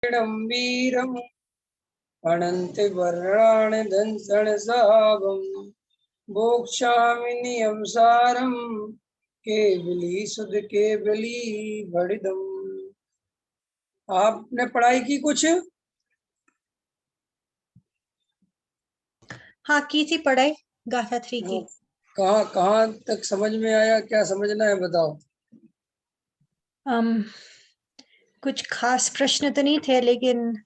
वीरम् अनंत वर्णान दंसन सावम बोक्षामि नियम सारम केवली सुध केवली बड़िदम। आपने पढ़ाई की कुछ? हाँ की थी पढ़ाई गाथा 3 की। कहाँ कहाँ तक समझ में आया? क्या समझना है बताओ। कुछ खास प्रश्न तो नहीं थे, लेकिन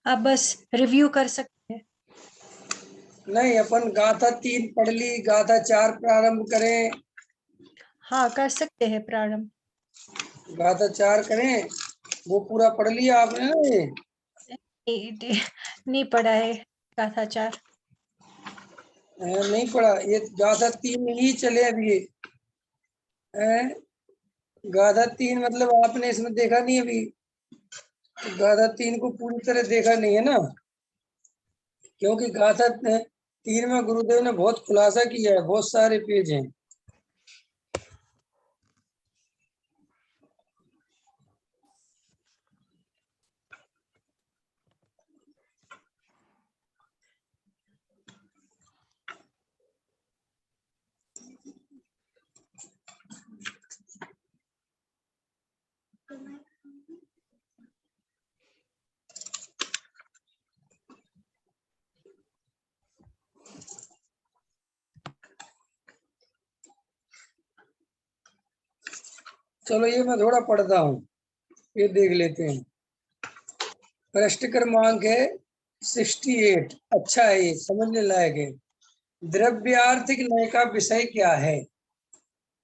आप बस रिव्यू कर सकते हैं। नहीं, अपन गाथा 3 पढ़ ली, गाथा 4 प्रारंभ करें। हाँ कर सकते हैं प्रारंभ। गाथा 4 करें। वो पूरा पढ़ लिया आपने ना? ये नहीं पढ़ा है गाथा 4। नहीं पढ़ा? ये गाथा 3 ही चले अभी। गाथा 3 मतलब आपने इसमें देखा नहीं अभी? तो गाथा 3 को पूरी तरह देखा नहीं है ना, क्योंकि गाथा 3 में गुरुदेव ने बहुत खुलासा किया है, बहुत सारे पेज हैं। चलो ये मैं थोड़ा पढ़ता हूँ, ये देख लेते हैं। प्रश्न क्रमांक है 68। अच्छा है, ये समझने लायक है। द्रव्यार्थिक न्याय का विषय क्या है?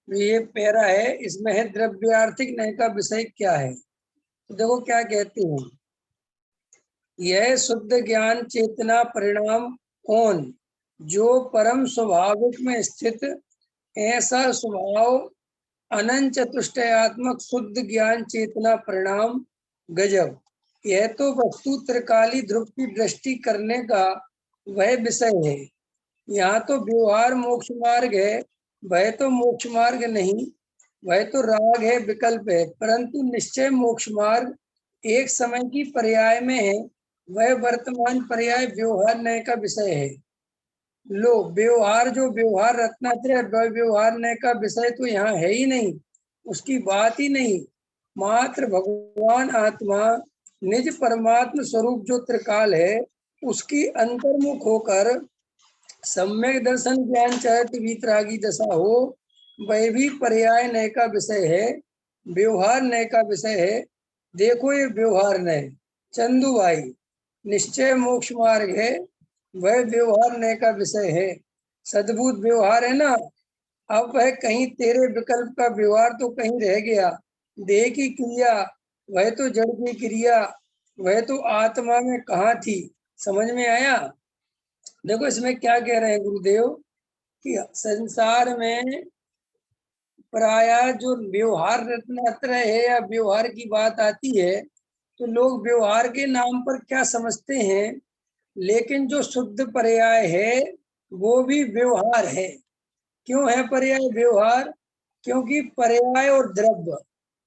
ये पैरा है, इसमें है द्रव्यार्थिक न्याय का विषय क्या है। तो देखो क्या कहते हैं। यह शुद्ध ज्ञान चेतना परिणाम कौन, जो परम स्वाभाविक में स्थित ऐसा स्वभाव अनंत चतुष्टयात्मक शुद्ध ज्ञान चेतना परिणाम गजब। यह तो वस्तु त्रिकाली ध्रुव की दृष्टि करने का वह विषय है। यहाँ तो व्यवहार मोक्ष मार्ग है, वह तो मोक्ष मार्ग नहीं, वह तो राग है, विकल्प है। परंतु निश्चय मोक्ष मार्ग एक समय की पर्याय में है, वह वर्तमान पर्याय व्यवहार न्याय का विषय है। लो, व्यवहार जो व्यवहार रत्नात्रय व्यवहार न्याय का विषय तो यहाँ है ही नहीं, उसकी बात ही नहीं। मात्र भगवान आत्मा निज परमात्म स्वरूप जो त्रिकाल है, उसकी अंतर्मुख होकर सम्यक दर्शन ज्ञान चरित वीतरागी दशा हो, वह भी पर्याय न्याय का विषय है, व्यवहार न्याय का विषय है। देखो ये व्यवहार न्याय चंदू भाई, निश्चय मोक्ष मार्ग है, वह व्यवहार न्याय का विषय है। सद्भुत व्यवहार है ना। अब वह कहीं तेरे विकल्प का व्यवहार तो कहीं रह गया। देह की क्रिया वह तो जड़ की क्रिया, वह तो आत्मा में कहाँ थी। समझ में आया? देखो इसमें क्या कह रहे हैं गुरुदेव कि संसार में प्राय जो व्यवहार रत्नात्रय है या व्यवहार की बात आती है, तो लोग व्यवहार के नाम पर क्या समझते हैं, लेकिन जो शुद्ध पर्याय है वो भी व्यवहार है। क्यों है पर्याय व्यवहार? क्योंकि पर्याय और द्रव्य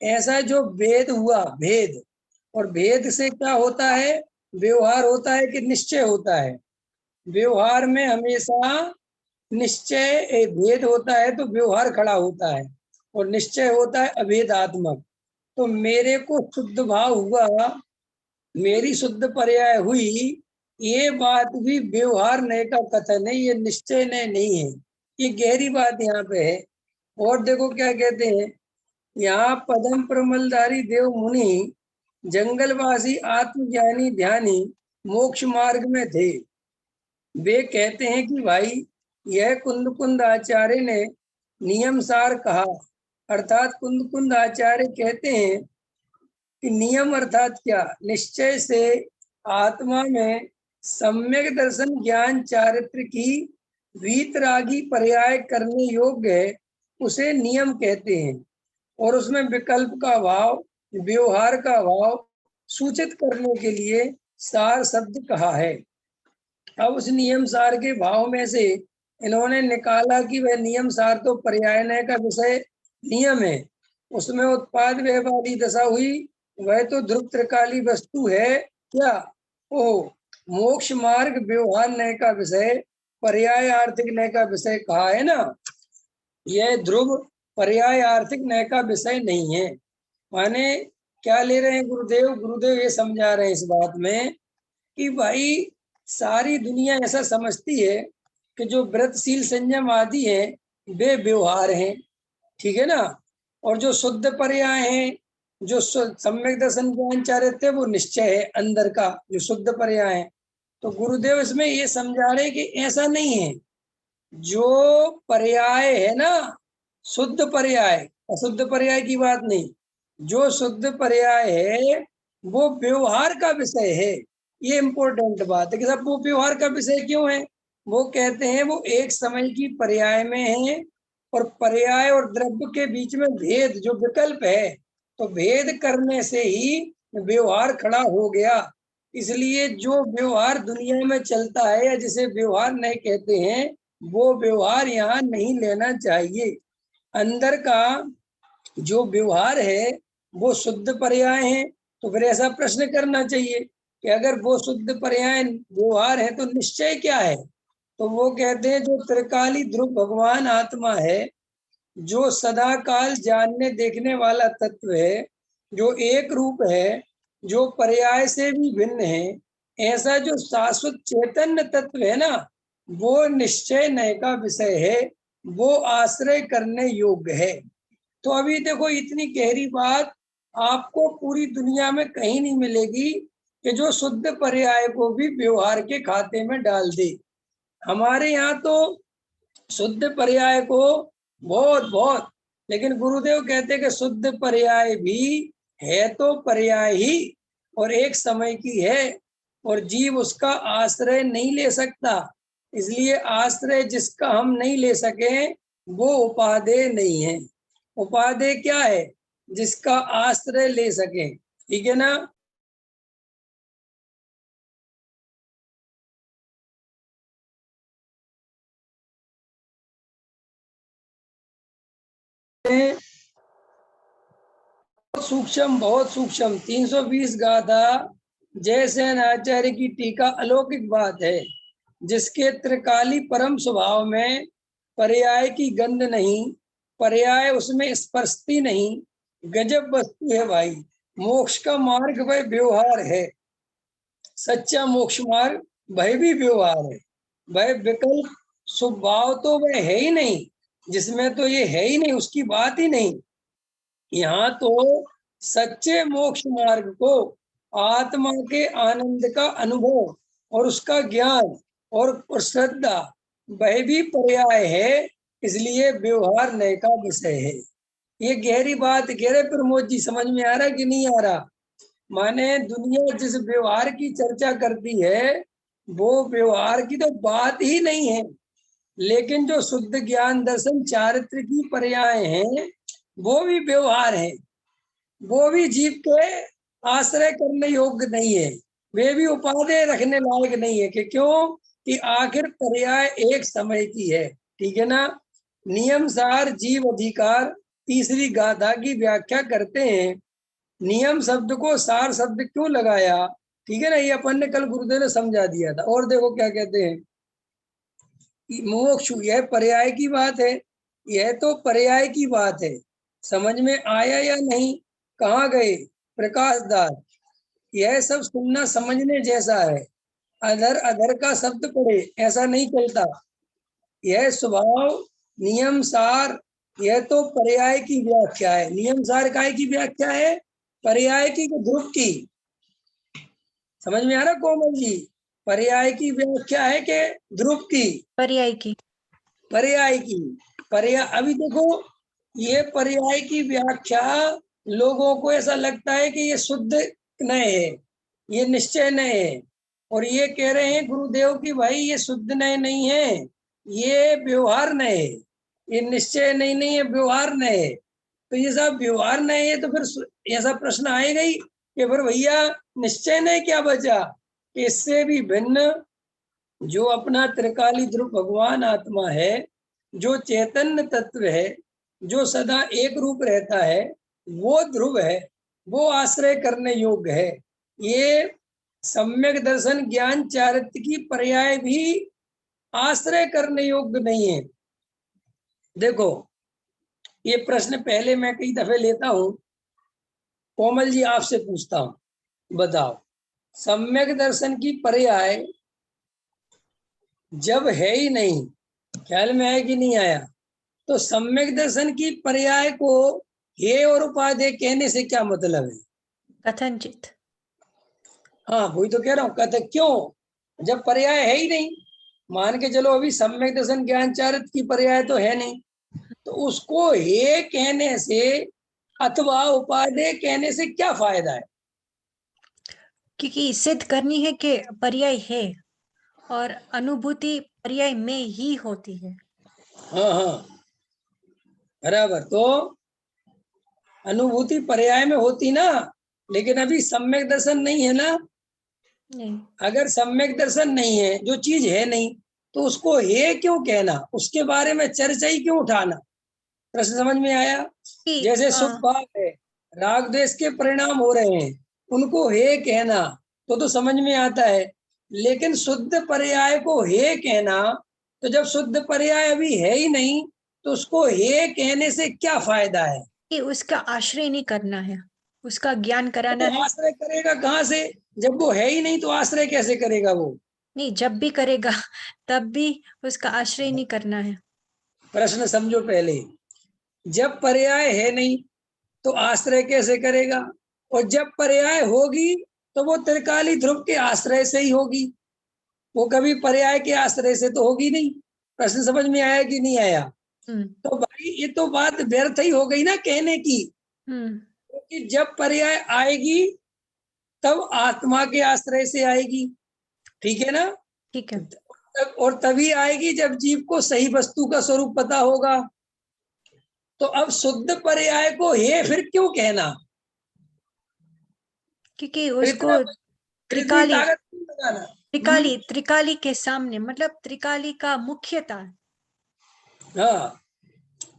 ऐसा जो भेद हुआ, भेद, और भेद से क्या होता है? व्यवहार होता है कि निश्चय होता है। व्यवहार में हमेशा निश्चय भेद होता है तो व्यवहार खड़ा होता है, और निश्चय होता है अभेदात्मक। तो मेरे को शुद्ध भाव हुआ, मेरी शुद्ध पर्याय हुई, ये बात भी व्यवहार न्याय का कथन है, ये निश्चय न्याय नहीं है। ये गहरी बात यहाँ पे है। और देखो क्या कहते हैं, यहाँ पदम प्रमलधारी देव मुनि जंगलवासी आत्मज्ञानी ध्यानी मोक्ष मार्ग में थे। वे कहते हैं कि भाई यह कुंद कुंद आचार्य ने नियम सार कहा, अर्थात कुंद कुंद आचार्य कहते हैं कि नियम अर्थात क्या? निश्चय से आत्मा में सम्यक दर्शन ज्ञान चारित्र की वीतरागी पर्याय करने योग्य है, उसे नियम कहते हैं। और उसमें विकल्प का भाव, व्यवहार का भाव सूचित करने के लिए सार शब्द कहा है। अब उस नियम सार के भाव में से इन्होंने निकाला कि वह नियम सार तो पर्याय न्याय का विषय नियम है, उसमें उत्पाद व्यय वाली दशा हुई, वह तो ध्रुव त्रिकाली वस्तु है क्या? ओ, मोक्ष मार्ग व्यवहार नय का विषय, पर्याय आर्थिक नय का विषय कहा है ना, यह ध्रुव पर्याय आर्थिक नय का विषय नहीं है। माने क्या ले रहे हैं गुरुदेव? गुरुदेव ये समझा रहे हैं इस बात में कि भाई सारी दुनिया ऐसा समझती है कि जो व्रतशील संयम आदि है वे व्यवहार हैं, ठीक है ना, और जो शुद्ध पर्याय हैं, जो सम्यक दर्शन ज्ञान चारित्र्य वो निश्चय है अंदर का, जो शुद्ध पर्याय है। तो गुरुदेव इसमें ये समझा रहे कि ऐसा नहीं है, जो पर्याय है ना, शुद्ध पर्याय, अशुद्ध पर्याय की बात नहीं, जो शुद्ध पर्याय है वो व्यवहार का विषय है। ये इम्पोर्टेंट बात है कि सब वो व्यवहार का विषय क्यों है? वो कहते हैं वो एक समय की पर्याय में है, और पर्याय और द्रव्य के बीच में भेद जो विकल्प है, तो भेद करने से ही व्यवहार खड़ा हो गया। इसलिए जो व्यवहार दुनिया में चलता है या जिसे व्यवहार नहीं कहते हैं, वो व्यवहार यहाँ नहीं लेना चाहिए। अंदर का जो व्यवहार है वो शुद्ध पर्याय है। तो फिर ऐसा प्रश्न करना चाहिए कि अगर वो शुद्ध पर्याय व्यवहार है तो निश्चय क्या है? तो वो कहते हैं जो त्रिकाली ध्रुव भगवान आत्मा है, जो सदा काल जानने देखने वाला तत्व है, जो एक रूप है, जो पर्याय से भी भिन्न है, ऐसा जो शाश्वत चैतन्य तत्व है ना, वो निश्चय नय का विषय है, वो आश्रय करने योग्य है। तो अभी देखो इतनी गहरी बात आपको पूरी दुनिया में कहीं नहीं मिलेगी कि जो शुद्ध पर्याय को भी व्यवहार के खाते में डाल दे। हमारे यहाँ तो शुद्ध पर्याय को बहुत बहुत, लेकिन गुरुदेव कहते हैं कि शुद्ध पर्याय भी है तो पर्याय ही, और एक समय की है, और जीव उसका आश्रय नहीं ले सकता। इसलिए आश्रय जिसका हम नहीं ले सके वो उपादेय नहीं है। उपादेय क्या है? जिसका आश्रय ले सके, ठीक है ना। सूक्ष्म, बहुत सूक्ष्म 320 गाथा जयसेन आचार्य की टीका अलौकिक बात है, जिसके त्रिकाली परम स्वभाव में पर्याय की गंध नहीं, पर्याय उसमें स्पर्शती नहीं, गजब वस्तु है भाई। मोक्ष का मार्ग वह व्यवहार है, सच्चा मोक्ष मार्ग वह भी व्यवहार है। वह विकल्प स्वभाव तो वह है ही नहीं, जिसमें तो ये है ही नहीं, उसकी बात ही नहीं। यहाँ तो सच्चे मोक्ष मार्ग को, आत्मा के आनंद का अनुभव और उसका ज्ञान और श्रद्धा वह भी पर्याय है, इसलिए व्यवहार नय का विषय है। ये गहरी बात कह रहे प्रमोद जी, समझ में आ रहा कि नहीं आ रहा? माने दुनिया जिस व्यवहार की चर्चा करती है वो व्यवहार की तो बात ही नहीं है, लेकिन जो शुद्ध ज्ञान दर्शन चारित्र की पर्याय हैं वो भी व्यवहार है, वो भी जीव के आश्रय करने योग्य नहीं है, वे भी उपादेय रखने लायक नहीं है। कि क्यों? कि आखिर पर्याय एक समय की है, ठीक है ना। नियम सार जीव अधिकार तीसरी गाथा की व्याख्या करते हैं। नियम शब्द को सार शब्द क्यों लगाया, ठीक है ना, ये अपन ने कल गुरुदेव ने समझा दिया था। और देखो क्या कहते हैं, मोक्ष यह पर्याय की बात है, यह तो पर्याय की बात है। समझ में आया या नहीं? कहाँ गए प्रकाश दास? यह सब सुनना समझने जैसा है, अधर अधर का शब्द पढ़े ऐसा नहीं चलता। यह स्वभाव नियम सार, यह तो पर्याय की व्याख्या है। नियम सार काय की व्याख्या है? पर्याय की, ध्रुव की। समझ में आ रहा कोमल जी? पर्याय की व्याख्या है कि ध्रुव की? पर्याय की। पर्याय की। पर्याय, अभी देखो ये पर्याय की व्याख्या लोगों को ऐसा लगता है कि ये शुद्ध नय है, ये निश्चय नय है, और ये कह रहे हैं गुरुदेव की भाई ये शुद्ध नय नहीं है, ये व्यवहार नय है, ये निश्चय नहीं है, व्यवहार नय है। तो ये सब व्यवहार नय है, तो फिर ऐसा प्रश्न आएगा ही कि फिर भैया निश्चय नय क्या बचा? इससे भी भिन्न जो अपना त्रिकाली ध्रुव भगवान आत्मा है, जो चैतन्य तत्व है, जो सदा एक रूप रहता है, वो ध्रुव है। वो आश्रय करने योग्य है। ये सम्यक दर्शन ज्ञान चारित्र की पर्याय भी आश्रय करने योग्य नहीं है। देखो, ये प्रश्न पहले मैं कई दफे लेता हूं। कोमल जी, आपसे पूछता हूं, बताओ, सम्यक दर्शन की पर्याय जब है ही नहीं, ख्याल में है कि नहीं आया, तो सम्यक दर्शन की पर्याय को हे और उपादेय कहने से क्या मतलब है? कथनचित। हाँ, वही तो कह रहा हूँ, कहते क्यों, जब पर्याय है ही नहीं। मान के चलो अभी सम्यक दर्शन ज्ञान चारित्र की पर्याय तो है नहीं, तो उसको हे कहने से अथवा उपादेय कहने से क्या फायदा है? क्योंकि सिद्ध करनी है कि पर्याय है और अनुभूति पर्याय में ही होती है। हाँ हाँ, बराबर। तो अनुभूति पर्याय में होती ना, लेकिन अभी सम्यक दर्शन नहीं है ना। नहीं, अगर सम्यक दर्शन नहीं है, जो चीज है नहीं, तो उसको हे क्यों कहना, उसके बारे में चर्चा ही क्यों उठाना? प्रश्न समझ में आया? कि जैसे शुद्ध भाव है, राग द्वेष के परिणाम हो रहे हैं, उनको हे कहना तो समझ में आता है। लेकिन शुद्ध पर्याय को हे कहना, तो जब शुद्ध पर्याय अभी है ही नहीं, तो उसको हे कहने से क्या फायदा है? कि उसका आश्रय नहीं करना है, उसका ज्ञान कराना तो है। आश्रय करेगा कहाँ से? जब वो है ही नहीं तो आश्रय कैसे करेगा वो? नहीं, जब भी करेगा तब भी उसका आश्रय नहीं करना है। प्रश्न समझो पहले। जब पर्याय है नहीं तो आश्रय कैसे करेगा? और जब पर्याय होगी तो वो त्रिकाली ध्रुव के आश्रय से ही होगी, वो कभी पर्याय के आश्रय से तो होगी नहीं। प्रश्न समझ में आया कि नहीं आया? तो भाई ये तो बात व्यर्थ ही हो गई ना कहने की, क्योंकि जब पर्याय आएगी तब आत्मा के आश्रय से आएगी, ठीक है ना? ठीक है। और तभी आएगी जब जीव को सही वस्तु का स्वरूप पता होगा। तो अब शुद्ध पर्याय को हे फिर क्यों कहना? क्योंकि फिर उसको फिर इतनी त्रिकाली ताकत क्यों लगाना? त्रिकाली त्रिकाली के सामने, मतलब त्रिकाली का मुख्यता। हाँ,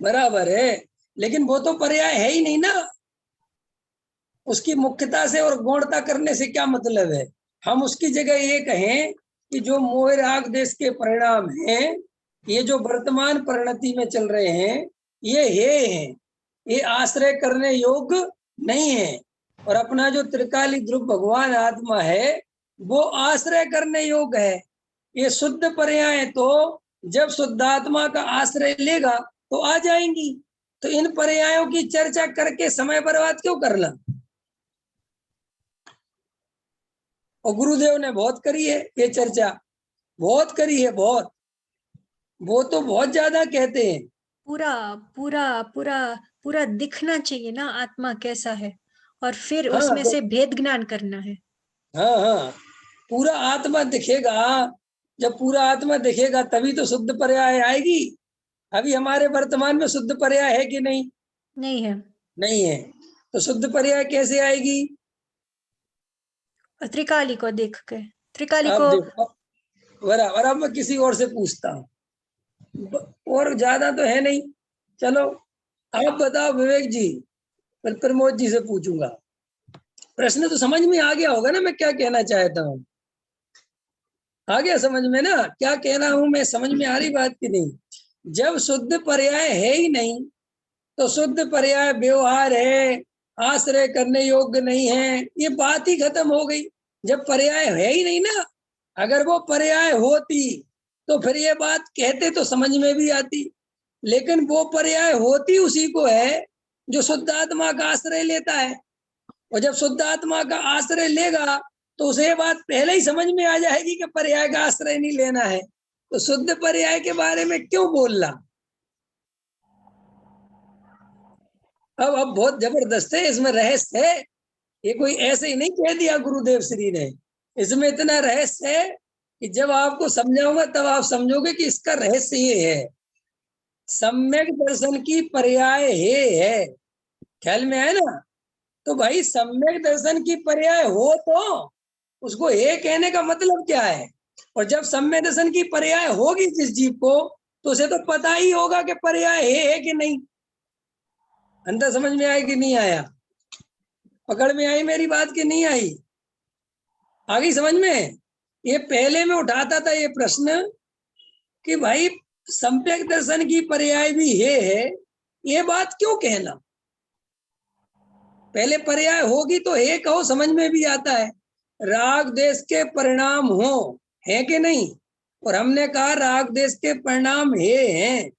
बराबर है, लेकिन वो तो पर्याय है ही नहीं ना। उसकी मुख्यता से और गौणता करने से क्या मतलब है? हम उसकी जगह ये कहें कि जो मोह राग देश के परिणाम हैं, ये जो वर्तमान परिणति में चल रहे हैं, ये हैं, ये आश्रय करने योग्य नहीं है। और अपना जो त्रिकाली ध्रुव भगवान आत्मा है, वो आश्रय करने योग्य है। ये शुद्ध पर्याय तो जब शुद्धात्मा का आश्रय लेगा तो आ जाएंगी। तो इन पर्यायों की चर्चा करके समय बर्बाद क्यों करना? और गुरुदेव ने बहुत करी है ये चर्चा, बहुत करी है, बहुत। वो तो बहुत ज्यादा कहते हैं। पूरा पूरा पूरा पूरा दिखना चाहिए ना आत्मा कैसा है, और फिर हाँ उसमें तो, से भेद ज्ञान करना है। हाँ हाँ, पूरा आत्मा दिखेगा। जब पूरा आत्मा दिखेगा तभी तो शुद्ध पर्याय आएगी। अभी हमारे वर्तमान में शुद्ध पर्याय है कि नहीं? नहीं है। नहीं है। तो शुद्ध पर्याय कैसे आएगी? त्रिकाली को देख के, त्रिकाली अब को। देखो, बराबर। अब मैं किसी और से पूछता हूँ, और ज्यादा तो है नहीं। चलो, आप बताओ विवेक जी, फिर प्रमोद जी से पूछूंगा। प्रश्न तो समझ में आ गया होगा ना मैं क्या कहना चाहता हूँ? आ गया समझ में ना क्या कहना हूं मैं? समझ में आ रही बात की नहीं? जब शुद्ध पर्याय है ही नहीं, तो शुद्ध पर्याय व्यवहार है, आश्रय करने योग्य नहीं है, ये बात ही खत्म हो गई। जब पर्याय है ही नहीं ना, अगर वो पर्याय होती तो फिर ये बात कहते तो समझ में भी आती। लेकिन वो पर्याय होती उसी को है जो शुद्ध आत्मा का आश्रय लेता है। और जब शुद्ध आत्मा का आश्रय लेगा तो उसे बात पहले ही समझ में आ जाएगी कि पर्याय का आश्रय नहीं लेना है। तो शुद्ध पर्याय के बारे में क्यों बोलना? अब बहुत जबरदस्त है, इसमें रहस्य है। ये कोई ऐसे ही नहीं कह दिया गुरुदेव श्री ने, इसमें इतना रहस्य है कि जब आपको समझाऊंगा तब आप समझोगे कि इसका रहस्य ये है। सम्यक दर्शन की पर्याय है, ख्याल में है ना? तो भाई सम्यक दर्शन की पर्याय हो तो उसको हे कहने का मतलब क्या है? और जब सम्यक दर्शन की पर्याय होगी जिस जीव को, तो उसे तो पता ही होगा कि पर्याय है कि नहीं। अंदर समझ में आया कि नहीं आया? पकड़ में आई मेरी बात की नहीं आई? आ गई समझ में? ये पहले में उठाता था ये प्रश्न कि भाई सम्यक दर्शन की पर्याय भी है, ये बात क्यों कहना? पहले पर्याय होगी तो हे कहो, समझ में भी आता है। राग देश के परिणाम हो, है कि नहीं? और हमने कहा राग देश के परिणाम हैं,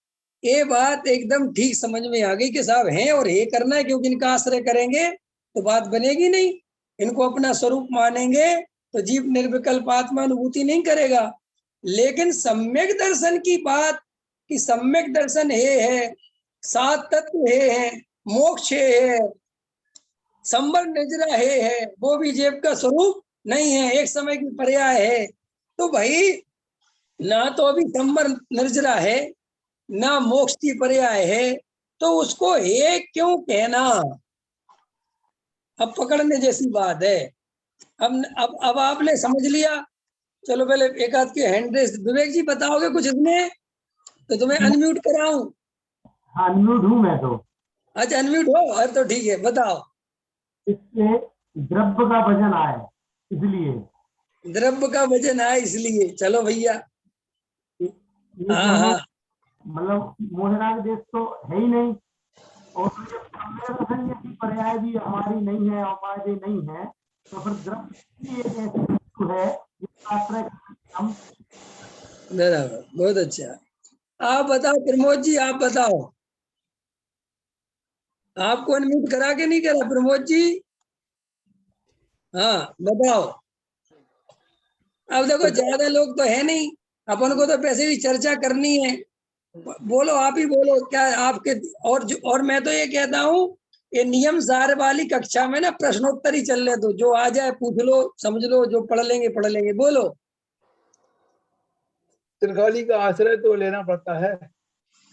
ये बात एकदम ठीक समझ में आ गई कि साहब हैं और हे करना है, क्योंकि इनका आश्रय करेंगे तो बात बनेगी नहीं। इनको अपना स्वरूप मानेंगे तो जीव निर्विकल्प आत्मा अनुभूति नहीं करेगा। लेकिन सम्यक दर्शन की बात कि सम्यक दर्शन है, सात तत्व है, मोक्ष है, संबर निर्जरा है, वो भी जीव का स्वरूप नहीं है, एक समय की पर्याय है। तो भाई ना तो अभी संबर निर्जरा है, ना मोक्ष की पर्याय है, तो उसको एक क्यों कहना? अब पकड़ने जैसी बात है। अब आपने समझ लिया। चलो पहले एक आध के हैंड रेस, विवेक जी बताओगे कुछ इसमें? तो तुम्हें अनम्यूट कराऊं? अनम्यूट हूँ मैं तो। अच्छा अनम्यूट हो, अरे तो ठीक है, बताओ। इससे द्रव्य का वजन आए इसलिए। द्रव्य का वजन आए इसलिए, चलो भैया। ये हाँ दोनों हाँ मतलब मोहराग देश तो है ही नहीं, और की पर्याय भी हमारी नहीं है, हमारे नहीं है, तो फिर द्रव्य की एक ऐसी वस्तु है जिसका आश्रय हम। बराबर, बहुत अच्छा। आप बताओ प्रमोद जी, आप बताओ। आपको अनम्यूट करा के नहीं करा प्रमोद जी? हाँ बताओ। अब देखो ज्यादा लोग तो है नहीं, अपन को तो पैसे भी चर्चा करनी है। बोलो, आप ही बोलो क्या आपके। और मैं तो ये कहता हूँ, ये नियम सार वाली कक्षा में ना प्रश्नोत्तर ही चल रहे, तो जो आ जाए पूछ लो, समझ लो, जो पढ़ लेंगे पढ़ लेंगे। बोलो। त्रिकाली का आश्रय तो लेना पड़ता है।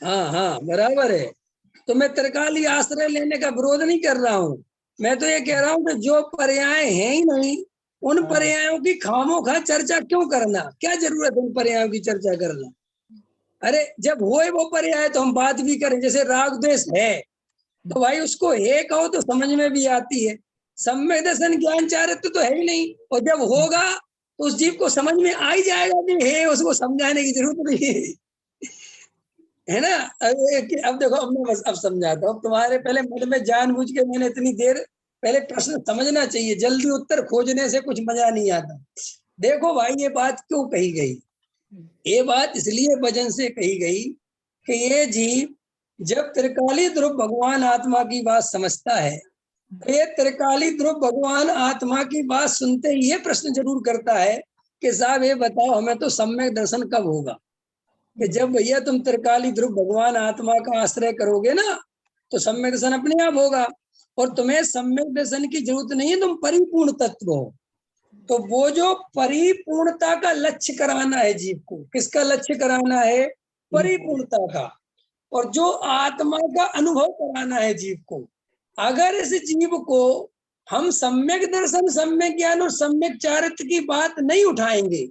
हाँ हाँ बराबर है। तो मैं त्रिकाली आश्रय लेने का विरोध नहीं कर रहा हूँ। मैं तो ये कह रहा हूँ कि जो पर्याय है ही नहीं, उन पर्यायों की खामोखा चर्चा क्यों करना? क्या जरूरत है उन पर्यायों की चर्चा करना? अरे जब होए वो पर्याय तो हम बात भी करें। जैसे राग द्वेष है तो भाई उसको हे कहो तो समझ में भी आती है। सम्यक दर्शन ज्ञान चारित्र्य तो है ही नहीं, और जब होगा तो उस जीव को समझ में आ ही जाएगा कि हे, उसको समझाने की जरूरत नहीं है ना? अब देखो, अब मैं बस अब समझाता हूँ तुम्हारे। पहले मन में जानबूझ के मैंने इतनी देर पहले प्रश्न समझना चाहिए, जल्दी उत्तर खोजने से कुछ मजा नहीं आता। देखो भाई, ये बात क्यों कही गई? ये बात इसलिए वजन से कही गई कि ये जीव जब त्रिकाली ध्रुव भगवान आत्मा की बात समझता है, तो ये त्रिकाली ध्रुव भगवान आत्मा की बात सुनते ही ये प्रश्न जरूर करता है कि साहब ये बताओ, हमें तो सम्यक दर्शन कब होगा? कि जब भैया तुम त्रिकाली ध्रुव भगवान आत्मा का आश्रय करोगे ना, तो सम्यक दर्शन अपने आप होगा। और तुम्हें सम्यक दर्शन की जरूरत नहीं है, तुम परिपूर्ण तत्व हो। तो वो जो परिपूर्णता का लक्ष्य कराना है जीव को, किसका लक्ष्य कराना है? परिपूर्णता का। और जो आत्मा का अनुभव कराना है जीव को। अगर इस जीव को हम सम्यक दर्शन, सम्यक ज्ञान और सम्यक चारित्र्य की बात नहीं उठाएंगे,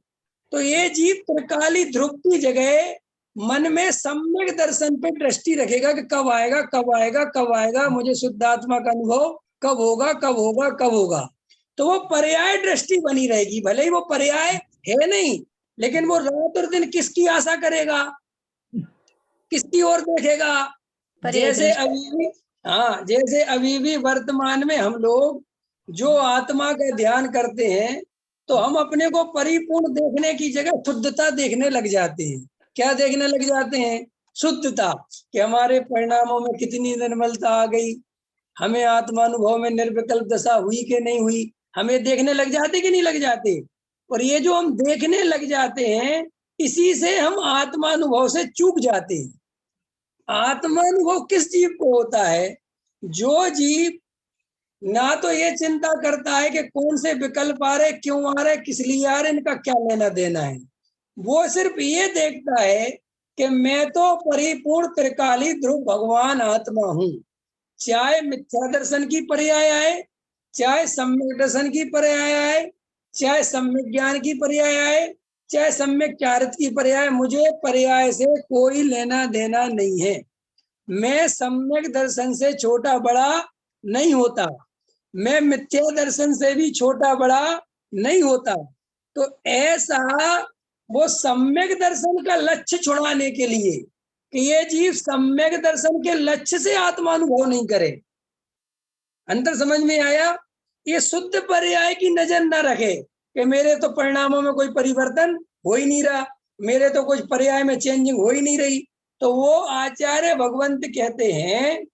तो ये जीव त्रिकाली ध्रुव की जगह मन में सम्यक दर्शन पे दृष्टि रखेगा कि कब आएगा, कब आएगा, कब आएगा, मुझे शुद्ध आत्मा का अनुभव कब होगा, कब होगा, कब होगा। तो वो पर्याय दृष्टि बनी रहेगी। भले ही वो पर्याय है नहीं, लेकिन वो रात और दिन किसकी आशा करेगा, किसकी ओर देखेगा? जैसे अभी भी, हाँ, जैसे अभी भी वर्तमान में हम लोग जो आत्मा का ध्यान करते हैं, तो हम अपने को परिपूर्ण देखने की जगह शुद्धता देखने लग जाते हैं। क्या देखने लग जाते हैं? शुद्धता। कि हमारे परिणामों में कितनी निर्मलता आ गई, हमें आत्मानुभव में निर्विकल्प दशा हुई कि नहीं हुई, हमें देखने लग जाते कि नहीं लग जाते? और ये जो हम देखने लग जाते हैं, इसी से हम आत्मानुभव से चूक जाते हैं। आत्मानुभव किस जीव को होता है? जो जीव ना तो ये चिंता करता है कि कौन से विकल्प आ रहे, क्यों आ रहे, किस लिए आ रहे, इनका क्या लेना देना है। वो सिर्फ ये देखता है कि मैं तो परिपूर्ण त्रिकाली ध्रुव भगवान आत्मा हूं। चाहे मिथ्या दर्शन की पर्याय आए, चाहे सम्यक दर्शन की पर्याय आए, चाहे सम्यक ज्ञान की पर्याय आए, चाहे सम्यक चारित्र्य की पर्याय, मुझे पर्याय से कोई लेना देना नहीं है। मैं सम्यक दर्शन से छोटा बड़ा नहीं होता। मैं मिथ्या दर्शन से भी छोटा बड़ा नहीं होता। तो ऐसा वो सम्यक दर्शन का लक्ष्य छुड़ाने के लिए कि ये जीव सम्यक दर्शन के लक्ष्य से आत्मानुभव नहीं करे। अंतर समझ में आया? ये शुद्ध पर्याय की नजर न रखे कि मेरे तो परिणामों में कोई परिवर्तन हो ही नहीं रहा, मेरे तो कुछ पर्याय में चेंजिंग हो ही नहीं रही। तो वो आचार्य भगवंत कहते हैं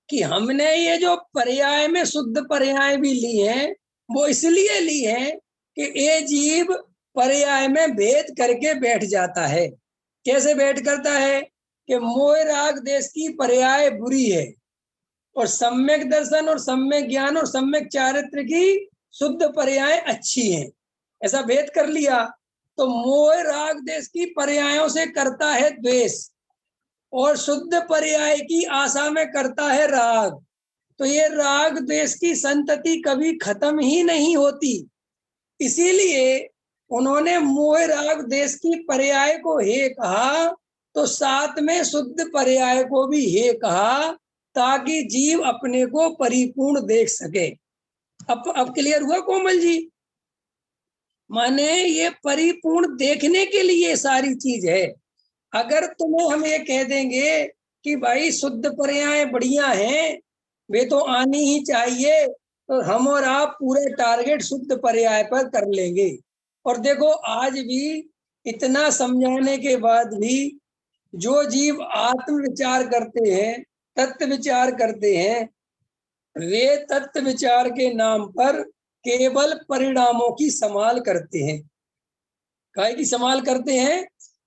कि हमने ये जो पर्याय में शुद्ध पर्याय भी ली है वो इसलिए ली है कि ये जीव पर्याय में भेद करके बैठ जाता है। कैसे भेद करता है कि मोह राग देश की पर्याय बुरी है और सम्यक दर्शन और सम्यक ज्ञान और सम्यक चारित्र की शुद्ध पर्याय अच्छी है, ऐसा भेद कर लिया। तो मोह राग देश की पर्यायों से करता है द्वेष और शुद्ध पर्याय की आशा में करता है राग। तो ये राग द्वेष की संतति कभी खत्म ही नहीं होती, इसीलिए उन्होंने मोह राग देश की पर्याय को हे कहा, तो साथ में शुद्ध पर्याय को भी हे कहा, ताकि जीव अपने को परिपूर्ण देख सके। अब क्लियर हुआ कोमल जी? माने ये परिपूर्ण देखने के लिए सारी चीज है। अगर तुम्हें हम ये कह देंगे कि भाई शुद्ध पर्याय बढ़िया हैं, वे तो आनी ही चाहिए, तो हम और आप पूरे टारगेट शुद्ध पर्याय पर कर लेंगे। और देखो आज भी इतना समझाने के बाद भी जो जीव आत्म विचार करते हैं, तत्व विचार करते हैं, वे तत्व विचार के नाम पर केवल परिणामों की संभाल करते हैं। काय की संभाल करते हैं?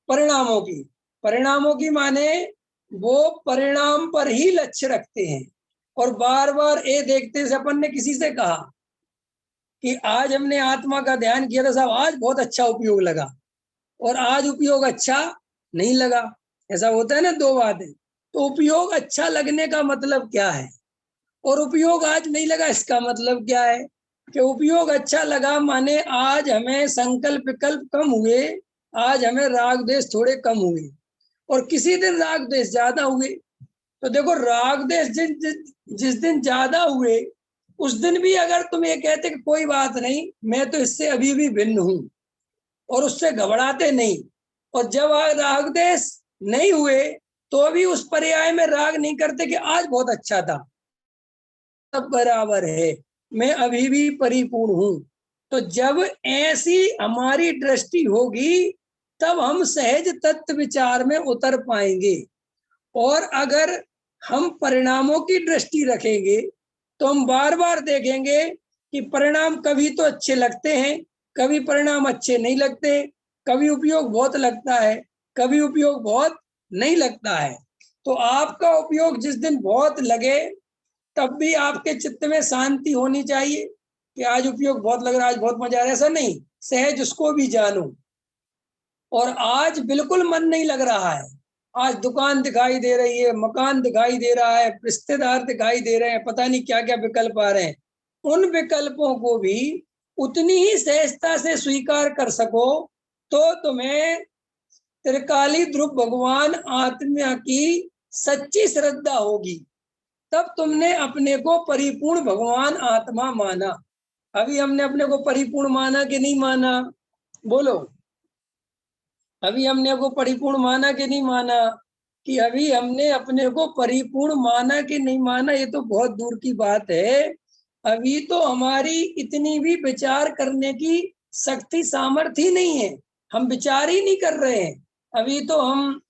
परिणामों की। परिणामों की माने वो परिणाम पर ही लक्ष्य रखते हैं और बार बार ये देखते हैं। अपन ने किसी से कहा कि आज हमने आत्मा का ध्यान किया था साहब, आज बहुत अच्छा उपयोग लगा, और आज उपयोग अच्छा नहीं लगा। ऐसा होता है ना, दो बातें। तो उपयोग अच्छा लगने का मतलब क्या है और उपयोग आज नहीं लगा इसका मतलब क्या है? कि उपयोग अच्छा लगा माने आज हमें संकल्प विकल्प कम हुए, आज हमें राग द्वेष थोड़े कम हुए, और किसी दिन राग द्वेष ज्यादा हुए। तो देखो राग द्वेष जिस दिन ज्यादा हुए उस दिन भी अगर तुम ये कहते कि कोई बात नहीं, मैं तो इससे अभी भी भिन्न हूं, और उससे घबराते नहीं, और जब राग द्वेष नहीं हुए तो भी उस पर्याय में राग नहीं करते कि आज बहुत अच्छा था, सब बराबर है, मैं अभी भी परिपूर्ण हूं। तो जब ऐसी हमारी दृष्टि होगी तब हम सहज तत्व विचार में उतर पाएंगे। और अगर हम परिणामों की दृष्टि रखेंगे तो हम बार बार देखेंगे कि परिणाम कभी तो अच्छे लगते हैं, कभी परिणाम अच्छे नहीं लगते, कभी उपयोग बहुत लगता है, कभी उपयोग बहुत नहीं लगता है। तो आपका उपयोग जिस दिन बहुत लगे तब भी आपके चित्त में शांति होनी चाहिए कि आज उपयोग बहुत लग रहा है, आज बहुत मजा आ रहा है। ऐसा नहीं, सहज उसको भी जानो। और आज बिल्कुल मन नहीं लग रहा है, आज दुकान दिखाई दे रही है, मकान दिखाई दे रहा है, रिश्तेदार दिखाई दे रहे हैं, पता नहीं क्या क्या विकल्प आ रहे हैं, उन विकल्पों को भी उतनी ही सहजता से स्वीकार कर सको तो तुम्हें त्रिकाली ध्रुव भगवान आत्मा की सच्ची श्रद्धा होगी। तब तुमने अपने को परिपूर्ण भगवान आत्मा माना। अभी हमने अपने को परिपूर्ण माना कि नहीं माना? बोलो, अभी हमने को परिपूर्ण माना कि नहीं माना? कि अभी हमने अपने को परिपूर्ण माना कि नहीं माना, ये तो बहुत दूर की बात है। अभी तो हमारी इतनी भी विचार करने की शक्ति सामर्थ्य ही नहीं है, हम विचार ही नहीं कर रहे हैं। अभी तो हम,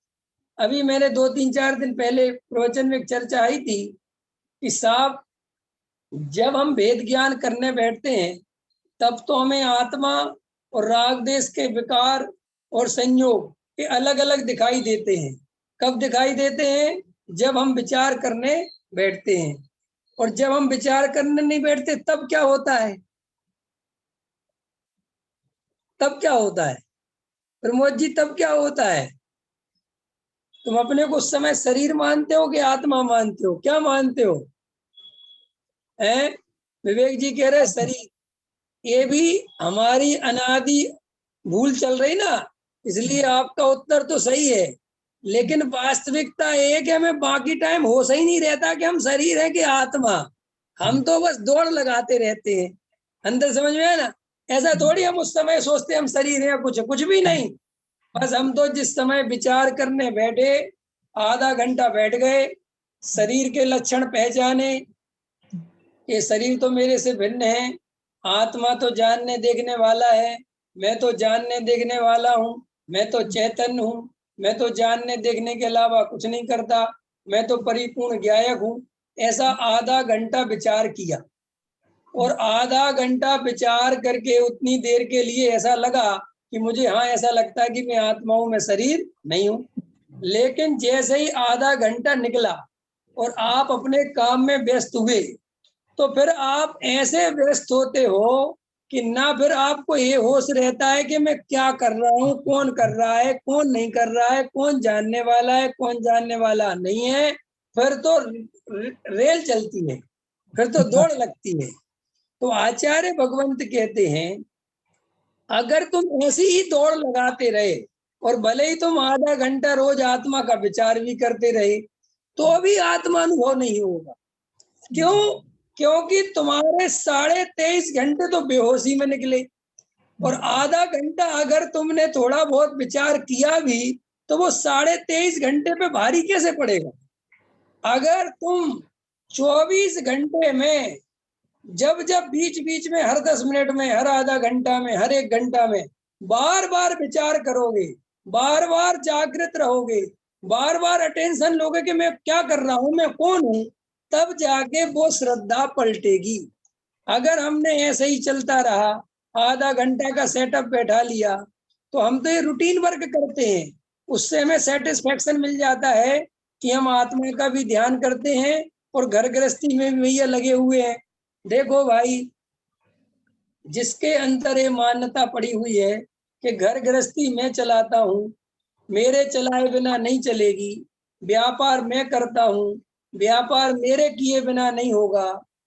अभी मैंने 2-3-4 दिन पहले प्रवचन में एक चर्चा आई थी कि साहब जब हम वेद ज्ञान करने बैठते हैं तब तो हमें आत्मा और राग देश के विकार और संयोग ये अलग अलग दिखाई देते हैं। कब दिखाई देते हैं? जब हम विचार करने बैठते हैं। और जब हम विचार करने नहीं बैठते तब क्या होता है? तब क्या होता है प्रमोद जी? तब क्या होता है? तुम अपने को उस समय शरीर मानते हो कि आत्मा मानते हो? क्या मानते हो? हैं? विवेक जी कह रहे शरीर। ये भी हमारी अनादि भूल चल रही ना, इसलिए आपका उत्तर तो सही है। लेकिन वास्तविकता एक है, हमें बाकी टाइम होश ही नहीं रहता कि हम शरीर है कि आत्मा। हम तो बस दौड़ लगाते रहते हैं, अंदर समझ में है ना। ऐसा थोड़ी हम उस समय सोचते हम शरीर है, कुछ भी नहीं। बस हम तो जिस समय विचार करने बैठे, आधा घंटा बैठ गए, शरीर के लक्षण पहचाने, ये शरीर तो मेरे से भिन्न है, आत्मा तो जानने देखने वाला है, मैं तो जानने देखने वाला हूँ, मैं तो चैतन्य हूँ, मैं तो जानने देखने के अलावा कुछ नहीं करता, मैं तो परिपूर्ण ज्ञायक हूँ। ऐसा आधा घंटा विचार किया, और आधा घंटा विचार करके उतनी देर के लिए ऐसा लगा कि मुझे, हाँ ऐसा लगता है कि मैं आत्मा हूँ, मैं शरीर नहीं हूँ। लेकिन जैसे ही आधा घंटा निकला और आप अपने काम में व्यस्त हुए, तो फिर आप ऐसे व्यस्त होते हो कि ना फिर आपको ये होश रहता है कि मैं क्या कर रहा हूँ, कौन कर रहा है, कौन नहीं कर रहा है, कौन जानने वाला है, कौन जानने वाला नहीं है। फिर तो रेल चलती है, फिर तो दौड़ लगती है। तो आचार्य भगवंत कहते हैं, अगर तुम ऐसी ही दौड़ लगाते रहे और भले ही तुम आधा घंटा रोज आत्मा का विचार भी करते रहे, तो भी आत्मा अनुभव नहीं होगा। क्यों? क्योंकि तुम्हारे 23.5 घंटे तो बेहोशी में निकले, और आधा घंटा अगर तुमने थोड़ा बहुत विचार किया भी, तो वो 23.5 घंटे पे भारी कैसे पड़ेगा। अगर तुम 24 घंटे में जब जब बीच बीच में, हर 10 मिनट में, हर आधा घंटा में, हर 1 घंटा में बार बार विचार करोगे, बार बार जागृत रहोगे, बार बार अटेंशन लोगे कि मैं क्या कर रहा हूँ, मैं कौन हूँ, तब जाके वो श्रद्धा पलटेगी। अगर हमने ऐसे ही चलता रहा, आधा घंटा का सेटअप बैठा लिया, तो हम तो ये रूटीन वर्क करते हैं, उससे हमें सेटिस्फेक्शन मिल जाता है कि हम आत्मा का भी ध्यान करते हैं और घर गृहस्थी में भी भैया लगे हुए हैं। देखो भाई, जिसके अंदर ये मान्यता पड़ी हुई है कि घर गृहस्थी मैं चलाता हूँ, मेरे चलाए बिना नहीं चलेगी, व्यापार मैं करता हूँ, व्यापार मेरे किए बिना नहीं होगा,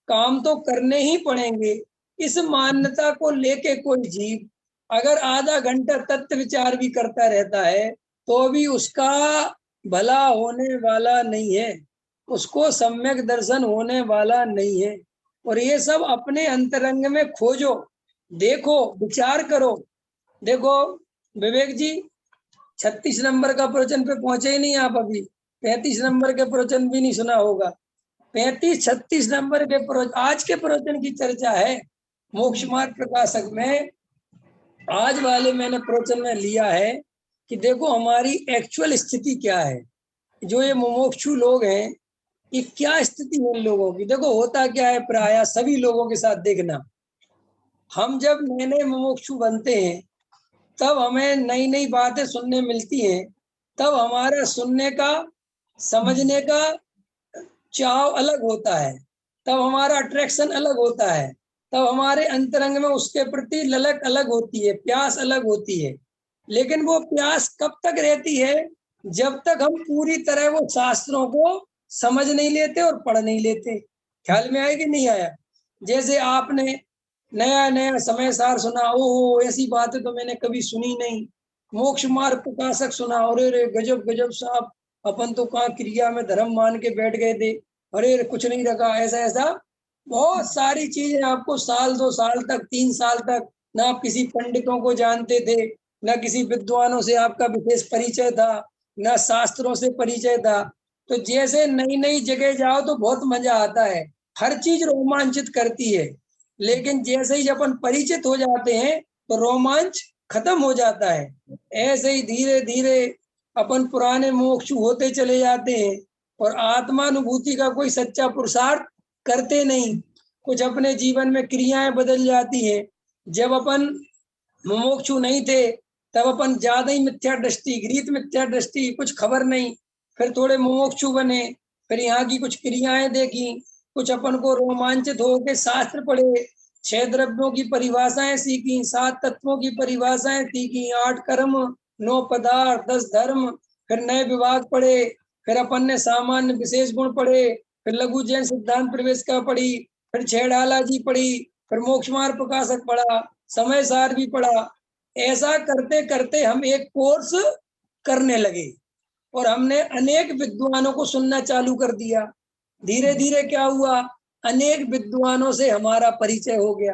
काम तो करने ही पड़ेंगे, इस मान्यता को लेके कोई जीव अगर आधा घंटा तत्व विचार भी करता रहता है, तो भी उसका भला होने वाला नहीं है, उसको सम्यक दर्शन होने वाला नहीं है। और ये सब अपने अंतरंग में खोजो, देखो, विचार करो। देखो विवेक जी, 36 नंबर का प्रवचन पे पहुंचे ही नहीं आप अभी, 35 नंबर के प्रवचन भी नहीं सुना होगा। 35-36 नंबर के आज के प्रवचन की चर्चा है मोक्ष मार्ग प्रकाशक में। आज वाले मैंने प्रवचन में लिया है कि देखो हमारी एक्चुअल स्थिति क्या है, जो ये मुमुक्षु लोग हैं, ये क्या स्थिति है इन लोगों की। देखो होता क्या है, प्राय सभी लोगों के साथ देखना, हम जब नए नए मुमुक्षु बनते हैं, तब हमें नई नई बातें सुनने मिलती हैं, तब हमारा सुनने का, समझने का चाव अलग होता है, तब हमारा अट्रैक्शन अलग होता है, तब हमारे अंतरंग में उसके प्रति ललक अलग होती है, प्यास अलग होती है। लेकिन वो प्यास कब तक रहती है? जब तक हम पूरी तरह वो शास्त्रों को समझ नहीं लेते और पढ़ नहीं लेते। ख्याल में आया कि नहीं आया? जैसे आपने नया नया समय सार सुना, ओहो ऐसी बातें तो मैंने कभी सुनी नहीं, मोक्ष मार्ग प्रकाशक सुना, अरे गजब गजब साहब, अपन तो कहाँ क्रिया में धर्म मान के बैठ गए थे, अरे कुछ नहीं रखा, ऐसा ऐसा बहुत सारी चीजें आपको साल 2 साल तक, 3 साल तक ना आप किसी पंडितों को जानते थे, ना किसी विद्वानों से आपका विशेष परिचय था, ना शास्त्रों से परिचय था। तो जैसे नई नई जगह जाओ तो बहुत मजा आता है, हर चीज रोमांचित करती है, लेकिन जैसे ही अपन परिचित हो जाते हैं तो रोमांच खत्म हो जाता है। ऐसे ही धीरे धीरे अपन पुराने मोक्षु होते चले जाते हैं और आत्मानुभूति का कोई सच्चा पुरुषार्थ करते नहीं, कुछ अपने जीवन में क्रियाएं बदल जाती हैं। जब अपन मुमुक्षु नहीं थे तब अपन ज्यादा ही मिथ्या दृष्टि, गृहीत मिथ्या दृष्टि, कुछ खबर नहीं, फिर थोड़े मुमुक्षु बने, फिर यहाँ की कुछ क्रियाएं देखी, कुछ अपन को रोमांचित होकर शास्त्र पढ़े, 6 द्रव्यों की परिभाषाएं सीखी, 7 तत्वों की परिभाषाएं सीखी, 8 कर्म, 9 पदार्थ, 10 धर्म, फिर नए विभाग पढ़े, फिर अपन ने सामान्य विशेष गुण पढ़े, फिर लघु जैन सिद्धांत प्रवेश का पढ़ी, फिर छेड़ाला जी पढ़ी, फिर मोक्ष मार्ग प्रकाशक पढ़ा, समय सार भी पढ़ा। ऐसा करते करते हम एक कोर्स करने लगे और हमने अनेक विद्वानों को सुनना चालू कर दिया। धीरे धीरे क्या हुआ, अनेक विद्वानों से हमारा परिचय हो गया।